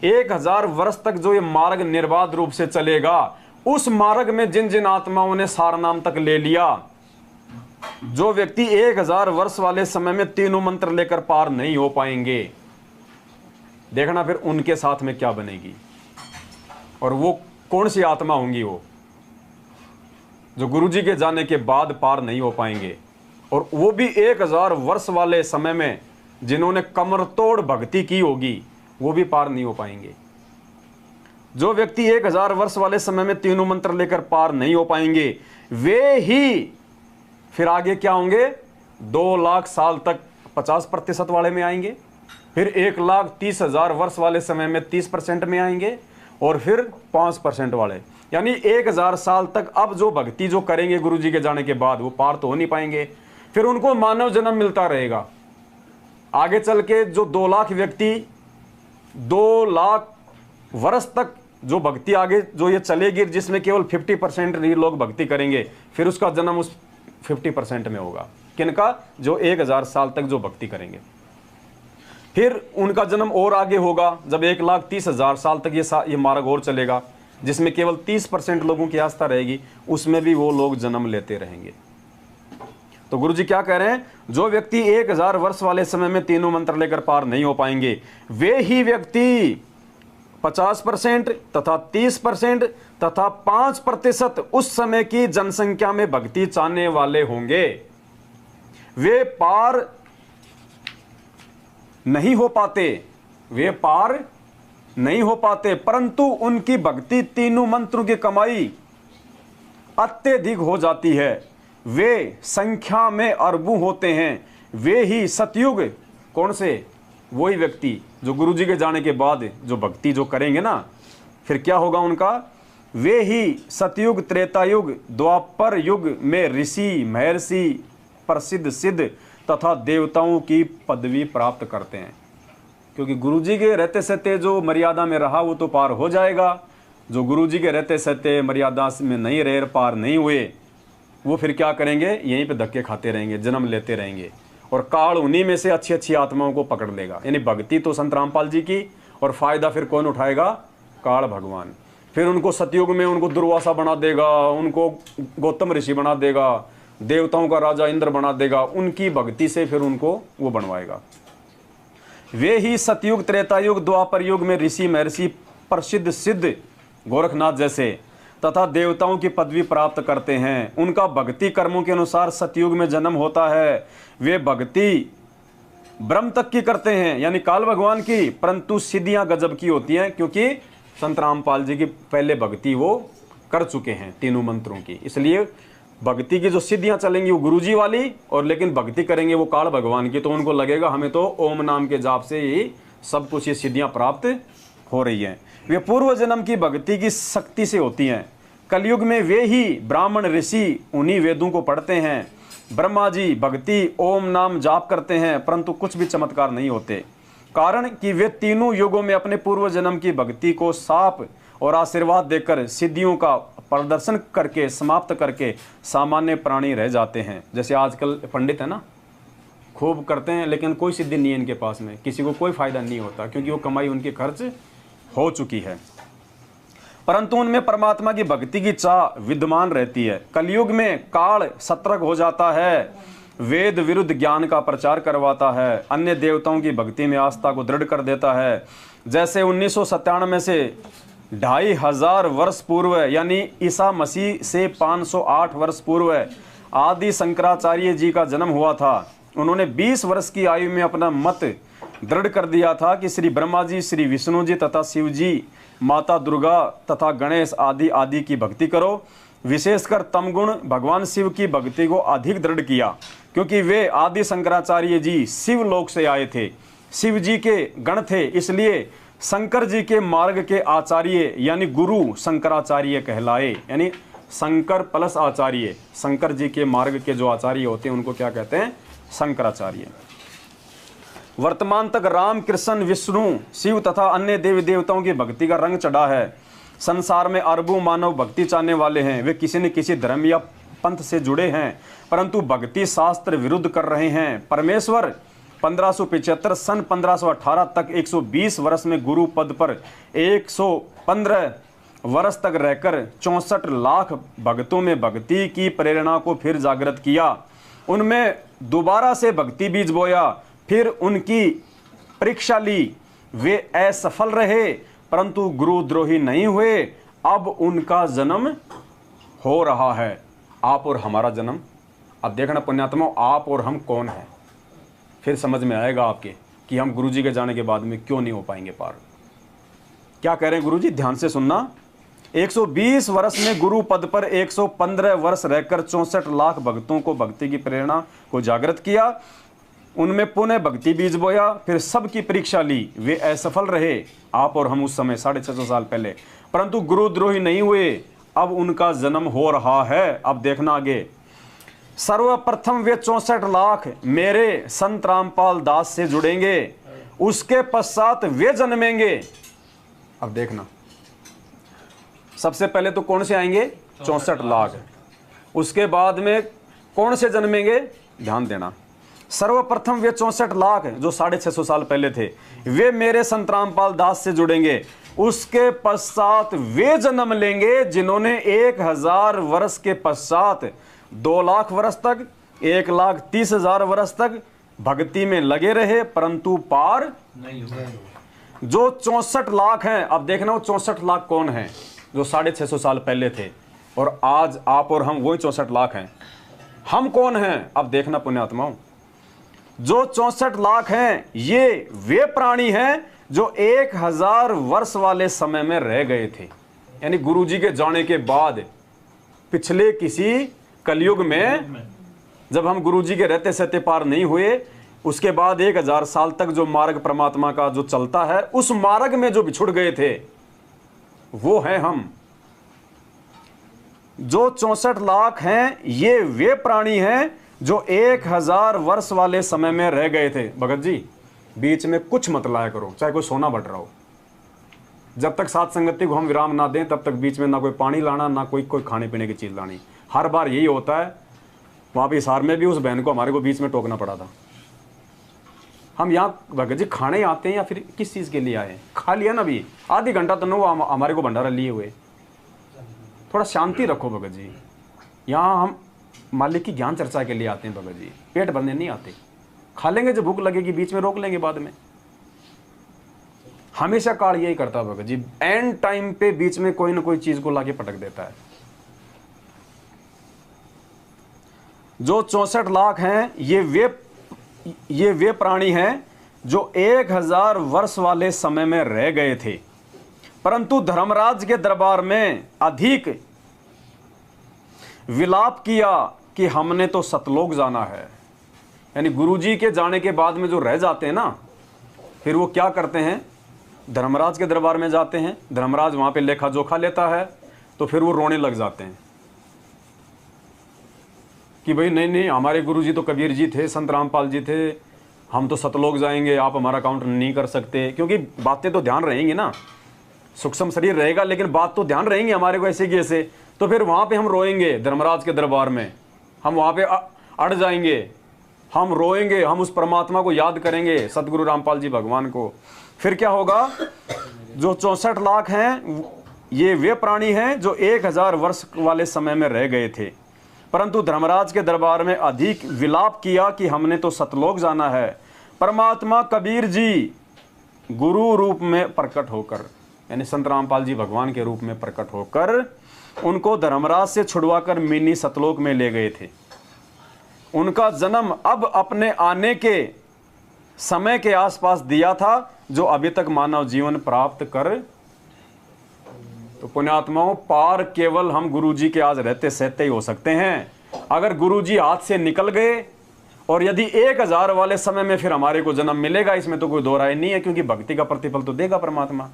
1000 वर्ष तक जो ये मार्ग निर्बाध रूप से चलेगा, उस मार्ग में जिन जिन आत्माओं ने सार नाम तक ले लिया, जो व्यक्ति 1000 वर्ष वाले समय में तीनों मंत्र लेकर पार नहीं हो पाएंगे, देखना फिर उनके साथ में क्या बनेगी। और वो कौन सी आत्मा होंगी? वो जो गुरुजी के जाने के बाद पार नहीं हो पाएंगे, और वो भी 1000 वर्ष वाले समय में जिन्होंने कमर तोड़ भक्ति की होगी, वो भी पार नहीं हो पाएंगे। जो व्यक्ति 1000 वर्ष वाले समय में तीनों मंत्र लेकर पार नहीं हो पाएंगे, वे ही फिर आगे क्या होंगे? 2 लाख साल तक 50% वाले में आएंगे, फिर 1,30,000 वर्ष वाले समय में 30% में आएंगे, और फिर 5% वाले, यानी 1000 साल तक अब जो भक्ति जो करेंगे गुरुजी के जाने के बाद वो पार तो हो नहीं पाएंगे। फिर उनको मानव जन्म मिलता रहेगा। आगे चल के जो 2 लाख व्यक्ति 2 लाख वर्ष तक जो भक्ति आगे जो ये चलेगी, जिसमें केवल 50% ही लोग भक्ति करेंगे, फिर उसका जन्म उस 50% में होगा। किनका? जो 1000 साल तक जो भक्ति करेंगे। फिर उनका जन्म और आगे होगा जब 1,30,000 साल तक ये मार्ग और चलेगा, जिसमें केवल 30% लोगों की आस्था रहेगी, उसमें भी वो लोग जन्म लेते रहेंगे। तो गुरुजी क्या कह रहे हैं, जो व्यक्ति 1000 वर्ष वाले समय में तीनों मंत्र लेकर पार नहीं हो पाएंगे, वे ही व्यक्ति 50% तथा 30% तथा 5% उस समय की जनसंख्या में भक्ति चाहने वाले होंगे। वे पार नहीं हो पाते, वे पार नहीं हो पाते, परंतु उनकी भक्ति तीनों मंत्रों की कमाई अत्यधिक हो जाती है। वे संख्या में अरबों होते हैं। वे ही सतयुग, कौन से, वही व्यक्ति जो गुरुजी के जाने के बाद जो भक्ति जो करेंगे ना, फिर क्या होगा उनका, वे ही सतयुग, त्रेतायुग, द्वापर युग में ऋषि, महर्षि, प्रसिद्ध सिद्ध तथा देवताओं की पदवी प्राप्त करते हैं। क्योंकि गुरुजी के रहते सहते जो मर्यादा में रहा वो तो पार हो जाएगा, जो गुरुजी के रहते सहते मर्यादा में नहीं रहे, पार नहीं हुए, वो फिर क्या करेंगे, यहीं पे धक्के खाते रहेंगे, जन्म लेते रहेंगे, और काल उन्हीं में से अच्छी अच्छी आत्माओं को पकड़ लेगा। यानी भक्ति तो संत रामपाल जी की, और फायदा फिर कौन उठाएगा, काल भगवान। फिर उनको सतयुग में उनको दुर्वासा बना देगा, उनको गौतम ऋषि बना देगा, देवताओं का राजा इंद्र बना देगा, उनकी भक्ति से फिर उनको वो बनवाएगा। वे ही सतयुग, त्रेतायुग, द्वापर युग में ऋषि, महर्षि, प्रसिद्ध सिद्ध गोरखनाथ जैसे तथा देवताओं की पदवी प्राप्त करते हैं। उनका भक्ति कर्मों के अनुसार सतयुग में जन्म होता है। वे भक्ति ब्रह्म तक की करते हैं, यानी काल भगवान की, परंतु सिद्धियां गजब की होती हैं, क्योंकि संत रामपाल जी की पहले भक्ति वो कर चुके हैं तीनों मंत्रों की। इसलिए भक्ति की जो सिद्धियां चलेंगी वो गुरुजी वाली, और लेकिन भक्ति करेंगे वो काल भगवान की, तो उनको लगेगा हमें तो ओम नाम के जाप से ही सब कुछ ये सिद्धियां प्राप्त हो रही हैं। वे पूर्व जन्म की भक्ति की शक्ति से होती हैं। कलयुग में वे ही ब्राह्मण ऋषि उन्हीं वेदों को पढ़ते हैं। ब्रह्मा जी भक्ति ओम नाम जाप करते हैं, परंतु कुछ भी चमत्कार नहीं होते, कारण कि वे तीनों युगों में अपने पूर्व जन्म की भक्ति को साप और आशीर्वाद देकर सिद्धियों का प्रदर्शन करके समाप्त करके सामान्य प्राणी रह जाते हैं। जैसे आजकल पंडित है ना, खूब करते हैं लेकिन कोई सिद्धि नहीं है इनके पास में, किसी को कोई फायदा नहीं होता, क्योंकि वो कमाई उनकी खर्च हो चुकी है, परंतु उनमें परमात्मा की भक्ति की चाह विद्यमान रहती है। कलयुग में काल सतर्क हो जाता है, वेद विरुद्ध ज्ञान का प्रचार करवाता है, अन्य देवताओं की भक्ति में आस्था को दृढ़ कर देता है। जैसे 1997 से 2500 वर्ष पूर्व, यानी ईसा मसीह से 508 वर्ष पूर्व आदि शंकराचार्य जी का जन्म हुआ था। उन्होंने 20 वर्ष की आयु में अपना मत दृढ़ कर दिया था कि श्री ब्रह्मा जी, श्री विष्णु जी तथा शिव जी, माता दुर्गा तथा गणेश आदि आदि की भक्ति करो। विशेषकर तमगुण भगवान शिव की भक्ति को अधिक दृढ़ किया, क्योंकि वे आदि शंकराचार्य जी शिव लोक से आए थे, शिव जी के गण थे, इसलिए शंकर जी के मार्ग के आचार्य यानी गुरु शंकराचार्य कहलाए। यानी शंकर प्लस आचार्य, शंकर जी के मार्ग के जो आचार्य होते हैं उनको क्या कहते हैं, शंकराचार्य। वर्तमान तक राम, कृष्ण, विष्णु, शिव तथा अन्य देवी देवताओं की भक्ति का रंग चढ़ा है। संसार में अरबों मानव भक्ति चाहने वाले हैं, वे किसी न किसी धर्म या पंथ से जुड़े हैं, परंतु भक्ति शास्त्र विरुद्ध कर रहे हैं। परमेश्वर 1575 सन 1518 तक 120 वर्ष में गुरु पद पर 115 वर्ष तक रहकर 64 लाख भक्तों में भक्ति की प्रेरणा को फिर जागृत किया। उनमें दोबारा से भक्ति बीज बोया, फिर उनकी परीक्षा ली। वे असफल रहे, परंतु गुरुद्रोही नहीं हुए। अब उनका जन्म हो रहा है, आप और हमारा जन्म। अब देखना पुण्यात्मा, आप और हम कौन हैं, फिर समझ में आएगा आपके कि हम गुरुजी के जाने के बाद में क्यों नहीं हो पाएंगे पार। क्या कह रहे हैं गुरुजी, ध्यान से सुनना। 120 वर्ष में गुरु पद पर 115 वर्ष रहकर 64 लाख भक्तों को भक्ति की प्रेरणा को जागृत किया। उनमें पुनः भक्ति बीज बोया, फिर सबकी परीक्षा ली। वे असफल रहे, आप और हम उस समय 650 साल पहले, परंतु गुरुद्रोही नहीं हुए। अब उनका जन्म हो रहा है। अब देखना आगे। सर्वप्रथम वे 64 लाख मेरे संत रामपाल दास से जुड़ेंगे, उसके पश्चात वे जन्मेंगे। अब देखना, सबसे पहले तो कौन से आएंगे, 64 लाख। उसके बाद में कौन से जन्मेंगे, ध्यान देना। सर्वप्रथम वे 64 लाख जो 650 साल पहले थे, वे मेरे संत रामपाल दास से जुड़ेंगे। उसके पश्चात वे जन्म लेंगे जिन्होंने 1000 वर्ष के पश्चात 2 लाख वर्ष तक 1,30,000 वर्ष तक भक्ति में लगे रहे परंतु पार नहीं होगा। जो 64 लाख हैं। अब देखना वो 64 लाख कौन हैं जो 650 साल पहले थे, और आज आप और हम वही 64 लाख हैं। हम कौन हैं अब देखना पुण्यात्माओं। जो 64 लाख हैं ये वे प्राणी हैं जो 1000 वर्ष वाले समय में रह गए थे, यानी गुरुजी के जाने के बाद पिछले किसी कलयुग में जब हम गुरुजी के रहते सहते पार नहीं हुए, उसके बाद 1000 साल तक जो मार्ग परमात्मा का जो चलता है उस मार्ग में जो बिछुड़ गए थे वो हैं हम। जो 64 लाख हैं ये वे प्राणी हैं जो 1000 वर्ष वाले समय में रह गए थे। भगत जी बीच में कुछ मत लाया करो, चाहे कोई सोना बट रहा हो। जब तक साथ संगति को हम विराम ना दें तब तक बीच में ना कोई पानी लाना ना कोई खाने पीने की चीज लानी। हर बार यही होता है। वहां पे हिसार में भी उस बहन को हमारे को बीच में टोकना पड़ा था। हम यहाँ भगत जी खाने आते हैं या फिर किस चीज के लिए आए? खा लिया ना, अभी आधी घंटा तो वो हमारे को भंडारा लिए हुए। थोड़ा शांति रखो भगत जी। यहाँ हम मालिक की ज्ञान चर्चा के लिए आते हैं भगत जी, पेट भरने नहीं आते। खा लेंगे, जब भूख लगेगी बीच में रोक लेंगे बाद में। हमेशा काल यही करता है भगत जी, एंड टाइम पे बीच में कोई ना कोई चीज को लाके पटक देता है। जो 64 लाख हैं ये वे प्राणी हैं जो 1000 वर्ष वाले समय में रह गए थे परंतु धर्मराज के दरबार में अधिक विलाप किया कि हमने तो सतलोक जाना है। यानी गुरुजी के जाने के बाद में जो रह जाते हैं ना, फिर वो क्या करते हैं, धर्मराज के दरबार में जाते हैं। धर्मराज वहां पे लेखा जोखा लेता है तो फिर वो रोने लग जाते हैं कि भाई नहीं, हमारे गुरुजी तो कबीर जी थे, संत रामपाल जी थे, हम तो सतलोक जाएंगे, आप हमारा काउंट नहीं कर सकते। क्योंकि बातें तो ध्यान रहेंगी ना, सूक्ष्म शरीर रहेगा लेकिन बात तो ध्यान रहेंगी हमारे को ऐसे की ऐसे। तो फिर वहां पे हम रोएंगे धर्मराज के दरबार में, हम वहां पे अड़ जाएंगे, हम रोएंगे, हम उस परमात्मा को याद करेंगे, सतगुरु रामपाल जी भगवान को। फिर क्या होगा, जो 64 लाख हैं ये वे प्राणी हैं जो 1000 वर्ष वाले समय में रह गए थे परंतु धर्मराज के दरबार में अधिक विलाप किया कि हमने तो सतलोक जाना है। परमात्मा कबीर जी गुरु रूप में प्रकट होकर, यानी संत रामपाल जी भगवान के रूप में प्रकट होकर उनको धर्मराज से छुड़वाकर मिनी सतलोक में ले गए थे। उनका जन्म अब अपने आने के समय के आसपास दिया था जो अभी तक मानव जीवन प्राप्त कर। तो पुण्यात्माओं, पार केवल हम गुरुजी के आज रहते सहते ही हो सकते हैं। अगर गुरुजी हाथ से निकल गए और यदि 1000 वाले समय में फिर हमारे को जन्म मिलेगा, इसमें तो कोई दो राय नहीं है, क्योंकि भक्ति का प्रतिफल तो देगा परमात्मा।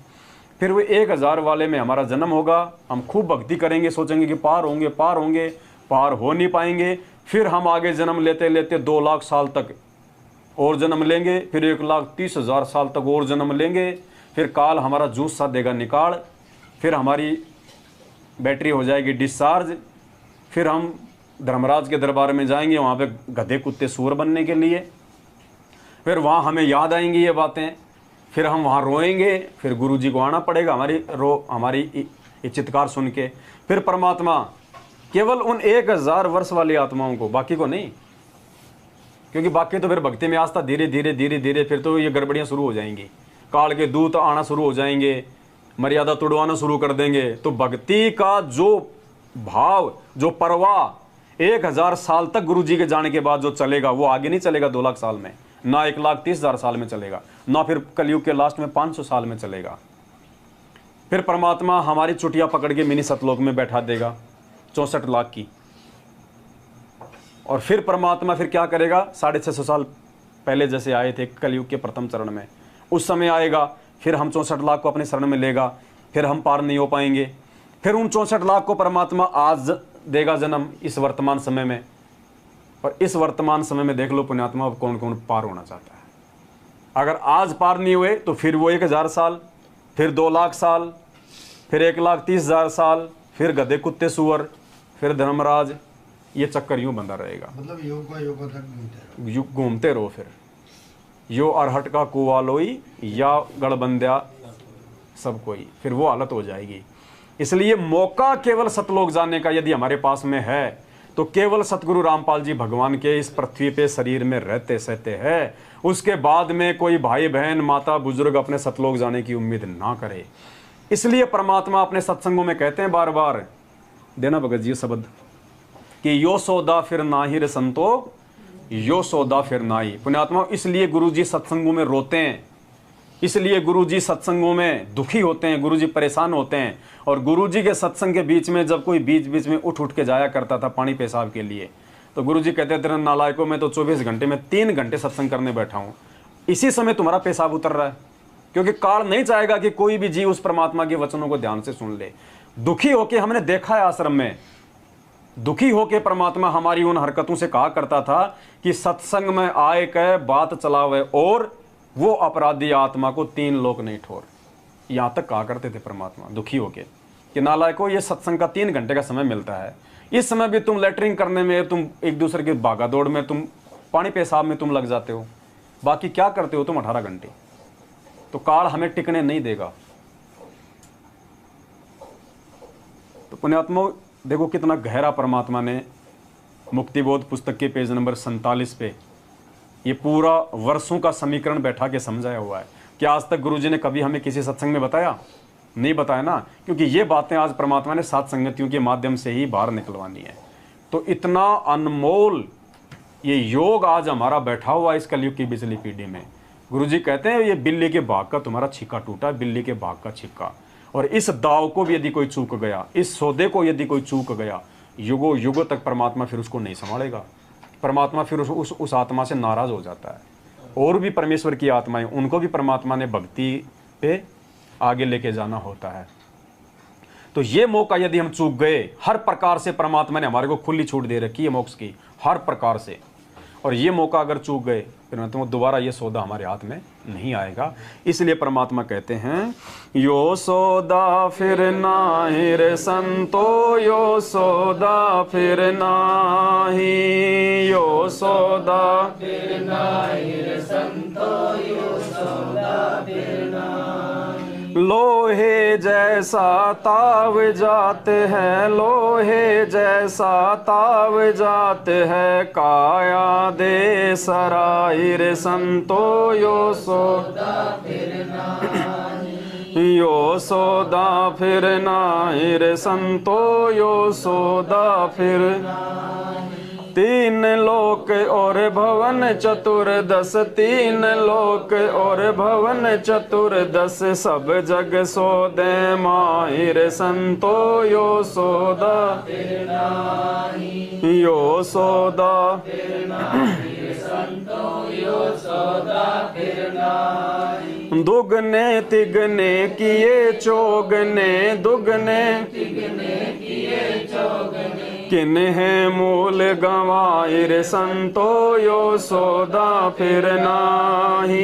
फिर वो 1000 वाले में हमारा जन्म होगा, हम खूब भक्ति करेंगे, सोचेंगे कि पार होंगे, पार हो नहीं पाएंगे। फिर हम आगे जन्म लेते लेते 2 लाख साल तक और जन्म लेंगे, फिर 1,30,000 साल तक और जन्म लेंगे। फिर काल हमारा जूस सा देगा निकाल, फिर हमारी बैटरी हो जाएगी डिस्चार्ज। फिर हम धर्मराज के दरबार में जाएंगे, वहाँ पे गधे कुत्ते सूअर बनने के लिए। फिर वहाँ हमें याद आएंगी ये बातें, फिर हम वहाँ रोएंगे, फिर गुरुजी को आना पड़ेगा हमारी ये चित्कार सुन के। फिर परमात्मा केवल उन 1000 वर्ष वाली आत्माओं को, बाकी को नहीं, क्योंकि बाकी तो फिर भक्ति में आस्था धीरे धीरे फिर तो ये गड़बड़ियाँ शुरू हो जाएंगी, काल के दूत आना शुरू हो जाएंगे, मर्यादा तोड़वाना शुरू कर देंगे। तो भक्ति का जो भाव, जो परवाह 1000 साल तक गुरुजी के जाने के बाद जो चलेगा, वो आगे नहीं चलेगा 2 लाख साल में, ना 1,30,000 साल में चलेगा, ना फिर कलयुग के लास्ट में 500 साल में चलेगा। फिर परमात्मा हमारी चुटिया पकड़ के मिनी सतलोक में बैठा देगा 64 लाख की। और फिर परमात्मा फिर क्या करेगा, 650 साल पहले जैसे आए थे कलयुग के प्रथम चरण में, उस समय आएगा, फिर हम 64 लाख को अपने शरण में लेगा, फिर हम पार नहीं हो पाएंगे। फिर उन 64 लाख को परमात्मा आज देगा जन्म इस वर्तमान समय में। और इस वर्तमान समय में देख लो पुण्यात्मा कौन कौन पार होना चाहता है। अगर आज पार नहीं हुए तो फिर वो 1000 साल, फिर 2 लाख साल, फिर 1,30,000 साल, फिर गधे कुत्ते सुअर, फिर धर्मराज, ये चक्कर यूं बंधा रहेगा। मतलब योग तक घूमते रहो। फिर यो अरहट का कुआ लोई या गढ़बंध्या सब कोई, फिर वो हालत हो जाएगी। इसलिए मौका केवल सतलोक जाने का यदि हमारे पास में है तो केवल सतगुरु रामपाल जी भगवान के इस पृथ्वी पे शरीर में रहते सहते हैं, उसके बाद में कोई भाई बहन माता बुजुर्ग अपने सतलोक जाने की उम्मीद ना करे। इसलिए परमात्मा अपने सत्संगों में कहते हैं बार बार, देना भगत जी शब्द, कि यो सौदा फिर नाही रे संतो, यो सौदा फिर नाही। पुण्यात्मा, इसलिए गुरुजी सत्संगों में रोते हैं, इसलिए गुरुजी सत्संगों में दुखी होते हैं, गुरुजी परेशान होते हैं। और गुरुजी के सत्संग के बीच में जब कोई बीच बीच में उठ के जाया करता था पानी पेशाब के लिए, तो गुरुजी कहते थे, नालायकों में तो 24 घंटे में 3 घंटे सत्संग करने बैठा हूँ, इसी समय तुम्हारा पेशाब उतर रहा है। क्योंकि काल नहीं चाहेगा कि कोई भी जीव उस परमात्मा के वचनों को ध्यान से सुन ले। दुखी होके हमने देखा है आश्रम में, दुखी होके परमात्मा हमारी उन हरकतों से कहा करता था कि सत्संग में आए कह बात चलावे और वो अपराधी आत्मा को 3 लोक नहीं ठोर। यहां तक कहा करते थे परमात्मा दुखी होके कि नालायकों, ये सत्संग का 3 घंटे का समय मिलता है, इस समय भी तुम लेटरिंग करने में, तुम एक दूसरे की भागा दौड़ में, तुम पानी पेशाब में तुम लग जाते हो, बाकी क्या करते हो तुम 18 घंटे। तो काल हमें टिकने नहीं देगा। तो पुण्यात्मा देखो कितना गहरा परमात्मा ने मुक्तिबोध पुस्तक के पेज नंबर 47 पे ये पूरा वर्षों का समीकरण बैठा के समझाया हुआ है। क्या आज तक गुरुजी ने कभी हमें किसी सत्संग में बताया? नहीं बताया ना, क्योंकि ये बातें आज परमात्मा ने सात संगतियों के माध्यम से ही बाहर निकलवानी है। तो इतना अनमोल ये योग आज हमारा बैठा हुआ है इस कलयुग की बिजली पीढ़ी में। गुरुजी कहते हैं ये बिल्ली के भाग का तुम्हारा छिक्का टूटा, बिल्ली के भाग का छिक्का। और इस दाव को भी यदि कोई चूक गया, इस सौदे को यदि कोई चूक गया, युगों युगों तक परमात्मा फिर उसको नहीं संभालेगा। परमात्मा फिर उस आत्मा से नाराज हो जाता है। और भी परमेश्वर की आत्माएं, उनको भी परमात्मा ने भक्ति पे आगे लेके जाना होता है। तो ये मौका यदि हम चूक गए, हर प्रकार से परमात्मा ने हमारे को खुली छूट दे रखी है मोक्ष की, हर प्रकार से, और ये मौका अगर चूक गए फिर तो दोबारा ये सौदा हमारे हाथ में नहीं आएगा। इसलिए परमात्मा कहते हैं यो सौदा फिर नाही रे संतो, यो सौदा फिर नाही, यो सौदा फिर नाही रे संतो, यो सौदा फिर नाही। लोहे जैसा ताव जाते हैं, लोहे जैसा ताव जाते हैं, काया दे सराय रे संतो, यो सौदा फिर नाही, यो सौदा फिर नाही रे संतो, यो सौदा फिर नाही। 3 लोक और भवन चतुर्दश, 3 लोक और भवन चतुर्दश, सब जग सौदे माहिर संतो, यो सौदा फिर नाही, यो सौदा फिर नाही संतो, यो सौदा फिर नाही। दुगने तिगने किए चौगने, दुगने तिगने किए चौगने, किन्हें मूल गंवाइर संतो, यो सौदा फिर नाही,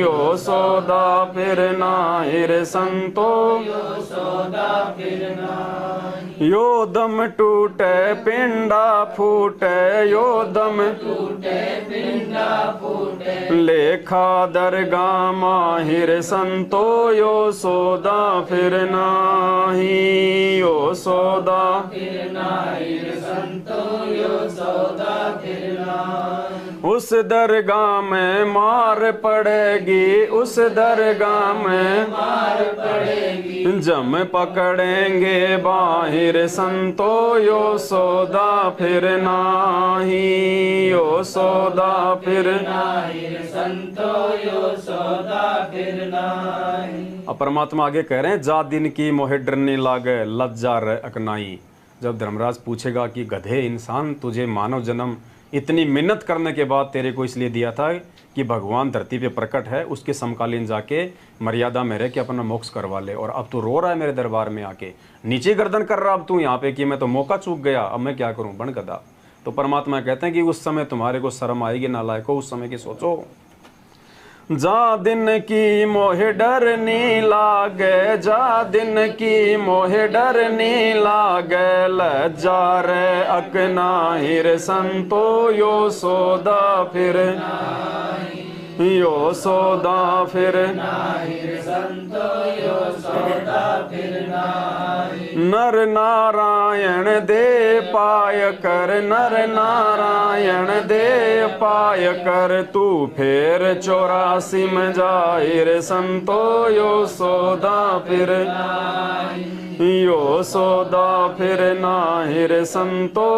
यो सौदा फिर नाहिर संतो, यो सौदा फिर नाही। यो दम टूटे पिंडा फूटे, यो दम टूटे पिंडा फूटे, लेखा दरगाह माहिर संतो, यो सौदा फिर नाही, यो सौदा फिर नाही संतो, यो सौदा फिर नाही। उस दरगाह में मार पड़ेगी, उस दरगाह में मार पड़ेगी, जम पकड़ेंगे बाहिर संतो, यो सौदा फिर नाही, यो सौदा फिर नाही संतो, यो सौदा फिर नाही। अब परमात्मा आगे कह रहे हैं जा दिन की मोहे डरने लागे, लज्जा रे अकनाई। जब धर्मराज पूछेगा कि गधे इंसान, तुझे मानव जन्म इतनी मिन्नत करने के बाद तेरे को इसलिए दिया था कि भगवान धरती पे प्रकट है, उसके समकालीन जाके मर्यादा में रह के अपना मोक्ष करवा ले, और अब तू रो रहा है मेरे दरबार में आके, नीचे गर्दन कर रहा अब तू यहाँ पे कि मैं तो मौका चूक गया, अब मैं क्या करूँ, बन गधा। तो परमात्मा कहते हैं कि उस समय तुम्हारे को शर्म आएगी नालायको, उस समय की सोचो। जा दिन की मोहे डरनी लागे, जा दिन की मोहे डरनी लागे, लज्जा रे अकनाहिर संतो, यो सौदा फिर नाही, यो सौदा फिर नर नारायण दे पाय कर, नर नारायण दे पाय कर, तू फेर 84 में जाहिर संतो यो सौदा फिर, यो सौदा फिर नाहिर संतो,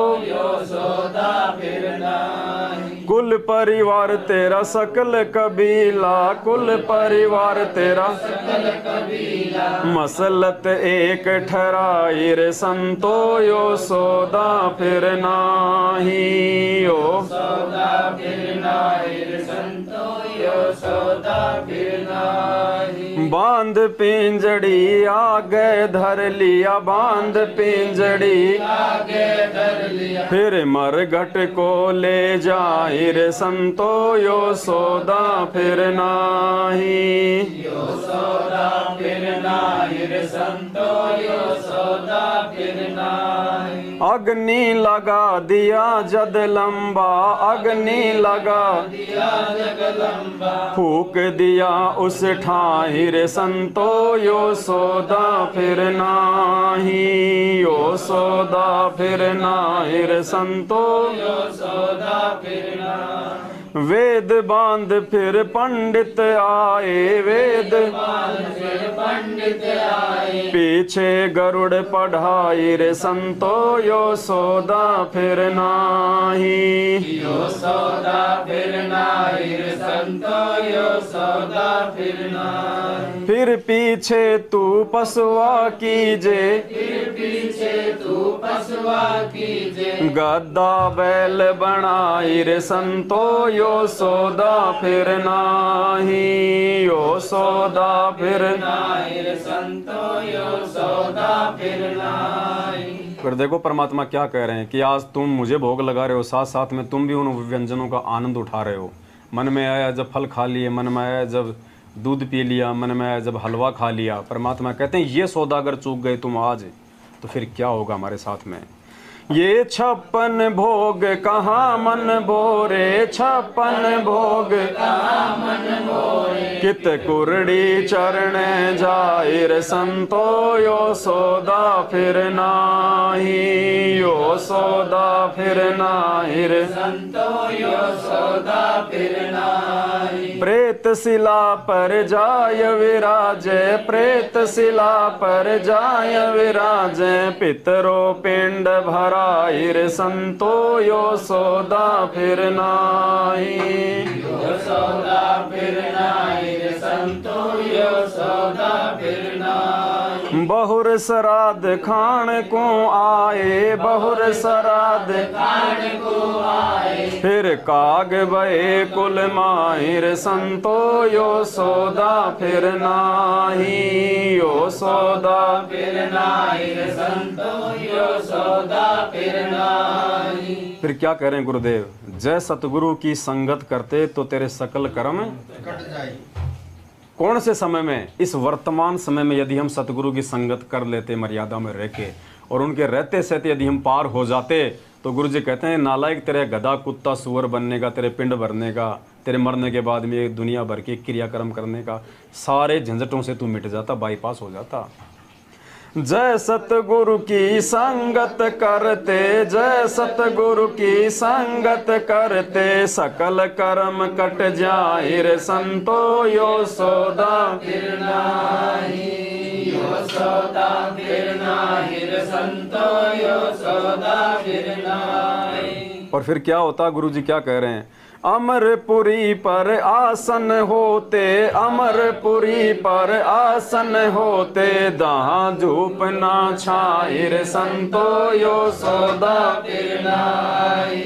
कुल परिवार तेरा सकल कबीला, कुल परिवार तेरा मसलत एक ठहराई रे संतो, यो सौदा फिर नाही, यो सौदा फिर नाही रे संतो, यो सौदा फिर नाही। बांध पिंजड़ी आगे धर लिया, बांध पिंजड़ी आगे धर लिया, फिर मरघट को ले जाहि रे संतो, यो सौदा फिर नाही, यो सौदा फिर नाही रे संतो, यो सौदा फिर नाही। अग्नि लगा दिया जद लंबा, अग्नि लगा दिया जग लंबा, फूक दिया उस ठाहि रे संतो, यो सौदा फिर नाही, यो सौदा फिर नाही रे संतो, यो सौदा फिर नाही। वेद बांध फिर पंडित आए, वेद बांध फिर पंडित आए, पीछे गरुड़ पढ़ाई रे संतो, यो सौदा फिर नाही, यो सौदा फिर नाही रे संतो, यो सौदा फिर नाही। फिर पीछे तू पसवा कीजे, फिर पीछे तू पसवा कीजे, गद्दा बैल बनाई रे संतो, यो सौदा फिर नाही, यो सौदा फिर नाही रे संतो, यो सौदा फिर नाही। फिर देखो परमात्मा क्या कह रहे हैं कि आज तुम मुझे भोग लगा रहे हो, साथ साथ में तुम भी उन व्यंजनों का आनंद उठा रहे हो। मन में आया जब फल खा लिए, मन में आया जब दूध पी लिया, मन में आया जब हलवा खा लिया। परमात्मा कहते हैं ये सौदा अगर चूक गए तुम आज, तो फिर क्या होगा हमारे साथ में। ये 56 भोग कहाँ मन भोरे, 56 भोग कहाँ मन भोरे, कित कुरड़ी चरण जाहिर संतो, यो सौदा फिर नाही, यो सौदा फिर नाही रे संतो, यो सौदा फिर नाही। प्रेत शिला पर जाय विराजे, प्रेत शिला पर जाय विराजे, पितरो पिंड भरा रे संतो, यो सौदा फिर नाही, यो सौदा फिर नाही रे संतो, यो सौदा फिर नाही। बहुर श्राद्ध खान को आए, बहुर श्राद्ध खान को आए, फिर काग बहे कुल माहिर संतो, यो सौदा फिर नाही, यो सौदा फिर नाही रे संतो, यो सौदा फिर नाही। फिर क्या कह रहे हैं गुरुदेव, जय सतगुरु की संगत करते तो तेरे सकल कर्म कट जाए। कौन से समय में, इस वर्तमान समय में यदि हम सतगुरु की संगत कर लेते मर्यादा में रह के, और उनके रहते सहते यदि हम पार हो जाते, तो गुरु जी कहते हैं नालायक तेरे गधा कुत्ता सुअर बनने का, तेरे पिंड भरने का, तेरे मरने के बाद में एक दुनिया भर के क्रियाक्रम करने का, सारे झंझटों से तू मिट जाता, बाईपास हो जाता। जय सतगुरु की संगत करते, जय सतगुरु की संगत करते, सकल कर्म कट जाए रे संतो, यो सौदा फिर नाही, यो सौदा फिर नाही रे संतो, यो सौदा फिर नाही। और फिर क्या होता, गुरु जी क्या कह रहे हैं, अमरपुरी पर आसन होते, अमरपुरी पर आसन होते, दहाँ धूप ना छाहिर संतो, यो सौदा फिर नाही,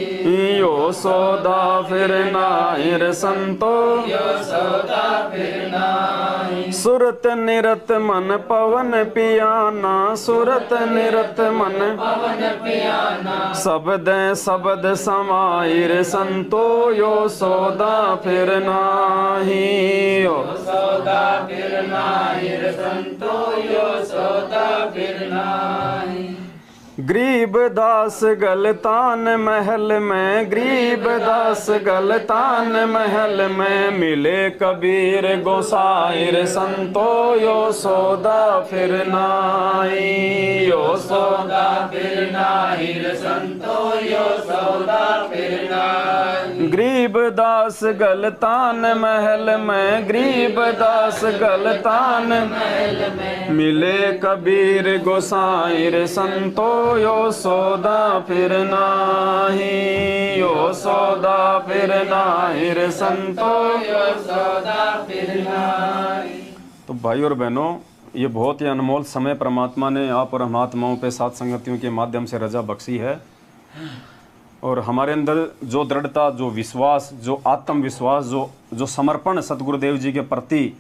यो सौदा फिर नाहिर संतो, यो सौदा फिर नाही। सुरत निरत मन पवन पियाना, सुरत निरत मन पवन पियाना, शब्द शब्द समाहिर संतो, यो सौदा फिर नाही, यो सौदा फिर नाही रे संतो, यो सौदा फिर नाही। गरीब दास गलतान महल में, गरीब दास गलतान महल में, मिले कबीर गोसाईर संतो, यो सौदा फिर नाई, यो सौदा फिर नाई रे संतो, यो सौदा फिर नाई। गरीब दास गलतान महल में, गरीब दास गलतान महल में, मिले कबीर गोसाईर संतो, यो सौदा फिर नाही, यो सौदा फिर नाही रे संतो, यो सौदा फिर नाही। तो भाई और बहनों, ये बहुत ही अनमोल समय परमात्मा ने आप और हम आत्माओं पे सात संगतियों के माध्यम से रजा बख्शी है। और हमारे अंदर जो दृढ़ता, जो विश्वास, जो आत्मविश्वास, जो समर्पण सतगुरुदेव जी के प्रति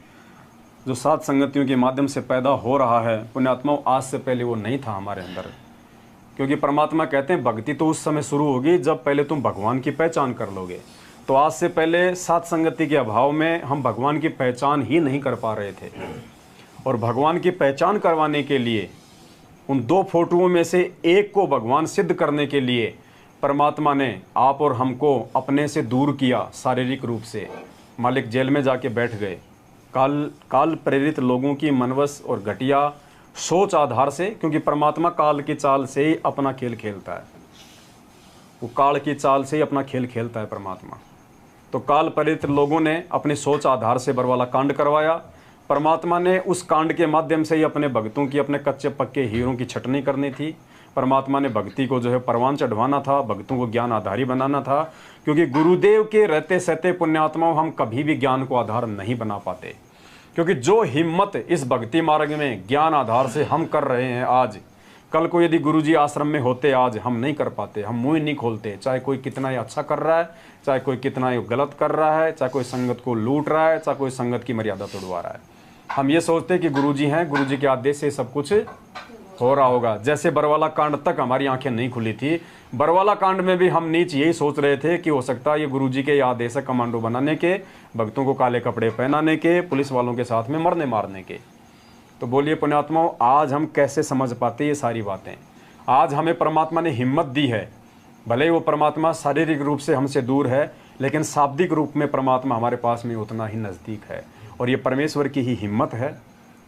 जो सात संगतियों के माध्यम से पैदा हो रहा है, पुण्यात्माओं, आज से पहले वो नहीं था हमारे अंदर। क्योंकि परमात्मा कहते हैं भक्ति तो उस समय शुरू होगी जब पहले तुम भगवान की पहचान कर लोगे। तो आज से पहले सात संगति के अभाव में हम भगवान की पहचान ही नहीं कर पा रहे थे। और भगवान की पहचान करवाने के लिए, उन दो फोटोओं में से एक को भगवान सिद्ध करने के लिए परमात्मा ने आप और हमको अपने से दूर किया शारीरिक रूप से। मालिक जेल में जाके बैठ गए। काल प्रेरित लोगों की मनवस और घटिया सोच आधार से, क्योंकि परमात्मा काल की चाल से ही अपना खेल खेलता है। वो काल की चाल से ही अपना खेल खेलता है परमात्मा। तो काल प्रेरित लोगों ने अपनी सोच आधार से बरवाला कांड करवाया। परमात्मा ने उस कांड के माध्यम से ही अपने भक्तों की, अपने कच्चे पक्के हीरों की छटनी करनी थी। परमात्मा ने भक्ति को जो है परवान चढ़वाना था, भक्तों को ज्ञान आधारी बनाना था। क्योंकि गुरुदेव के रहते सहते पुण्यात्माओं हम कभी भी ज्ञान को आधार नहीं बना पाते। क्योंकि जो हिम्मत इस भक्ति मार्ग में ज्ञान आधार से हम कर रहे हैं आज, कल को यदि गुरुजी आश्रम में होते आज हम नहीं कर पाते, हम मुंह नहीं खोलते। चाहे कोई कितना ही अच्छा कर रहा है, चाहे कोई कितना ही गलत कर रहा है, चाहे कोई संगत को लूट रहा है, चाहे कोई संगत की मर्यादा तोड़वा रहा है, हम ये सोचते हैं कि गुरुजी हैं, गुरुजी के आदेश से सब कुछ हो रहा होगा। जैसे बरवाला कांड तक हमारी आंखें नहीं खुली थी, बरवाला कांड में भी हम नीच यही सोच रहे थे कि हो सकता है ये गुरुजी के आदेश है कमांडो बनाने के, भक्तों को काले कपड़े पहनाने के, पुलिस वालों के साथ में मरने मारने के। तो बोलिए पुण्यात्माओं, आज हम कैसे समझ पाते ये सारी बातें। आज हमें परमात्मा ने हिम्मत दी है। भले ही वो परमात्मा शारीरिक रूप से हमसे दूर है, लेकिन शाब्दिक रूप में परमात्मा हमारे पास में उतना ही नज़दीक है। और ये परमेश्वर की ही हिम्मत है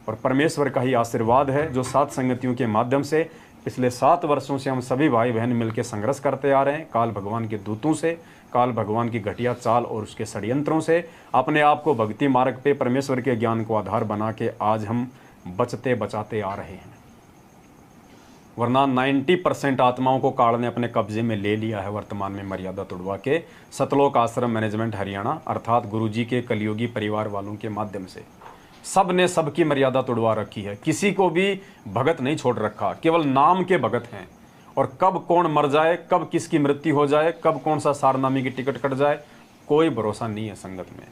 और परमेश्वर का ही आशीर्वाद है, जो सात संगतियों के माध्यम से पिछले 7 वर्षों से हम सभी भाई बहन मिलकर संघर्ष करते आ रहे हैं। काल भगवान के दूतों से, काल भगवान की घटिया चाल और उसके षड्यंत्रों से अपने आप को भक्ति मार्ग पे परमेश्वर के ज्ञान को आधार बना के आज हम बचते बचाते आ रहे हैं। वरना 90% आत्माओं को काल ने अपने कब्जे में ले लिया है वर्तमान में मर्यादा तोड़वा के। सतलोक आश्रम मैनेजमेंट हरियाणा अर्थात गुरुजी के कलियुगी परिवार वालों के माध्यम से सब ने सबकी मर्यादा तोड़वा रखी है। किसी को भी भगत नहीं छोड़ रखा, केवल नाम के भगत हैं। और कब कौन मर जाए, कब किसकी मृत्यु हो जाए, कब कौन सा सारनामी की टिकट कट जाए, कोई भरोसा नहीं है संगत में।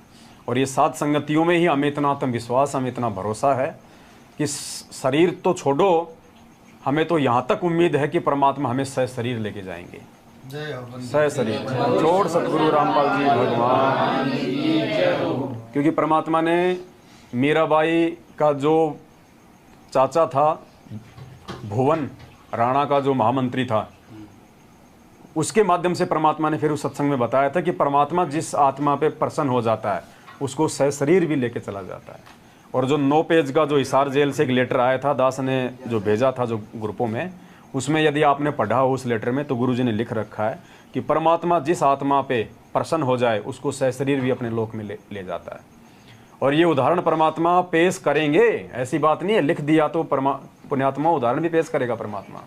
और ये सात संगतियों में ही हमें इतना आत्मविश्वास, हमें इतना भरोसा है कि शरीर तो छोड़ो, हमें तो यहाँ तक उम्मीद है कि परमात्मा हमें सह शरीर लेके जाएंगे। जय हो सह शरीर जोड़ सतगुरु रामपाल जी भगवान। क्योंकि परमात्मा ने मीराबाई का जो चाचा था, भुवन राणा का जो महामंत्री था, उसके माध्यम से परमात्मा ने फिर उस सत्संग में बताया था कि परमात्मा जिस आत्मा पे प्रसन्न हो जाता है उसको सह शरीर भी लेके चला जाता है। और जो 9 पेज का जो हिसार जेल से एक लेटर आया था, दास ने जो भेजा था जो ग्रुपों में, उसमें यदि आपने पढ़ा हो उस लेटर में, तो गुरुजी ने लिख रखा है कि परमात्मा जिस आत्मा पे प्रसन्न हो जाए उसको सह शरीर भी अपने लोक में ले जाता है। और ये उदाहरण परमात्मा पेश करेंगे, ऐसी बात नहीं है लिख दिया तो पुण्यात्मा उदाहरण भी पेश करेगा परमात्मा।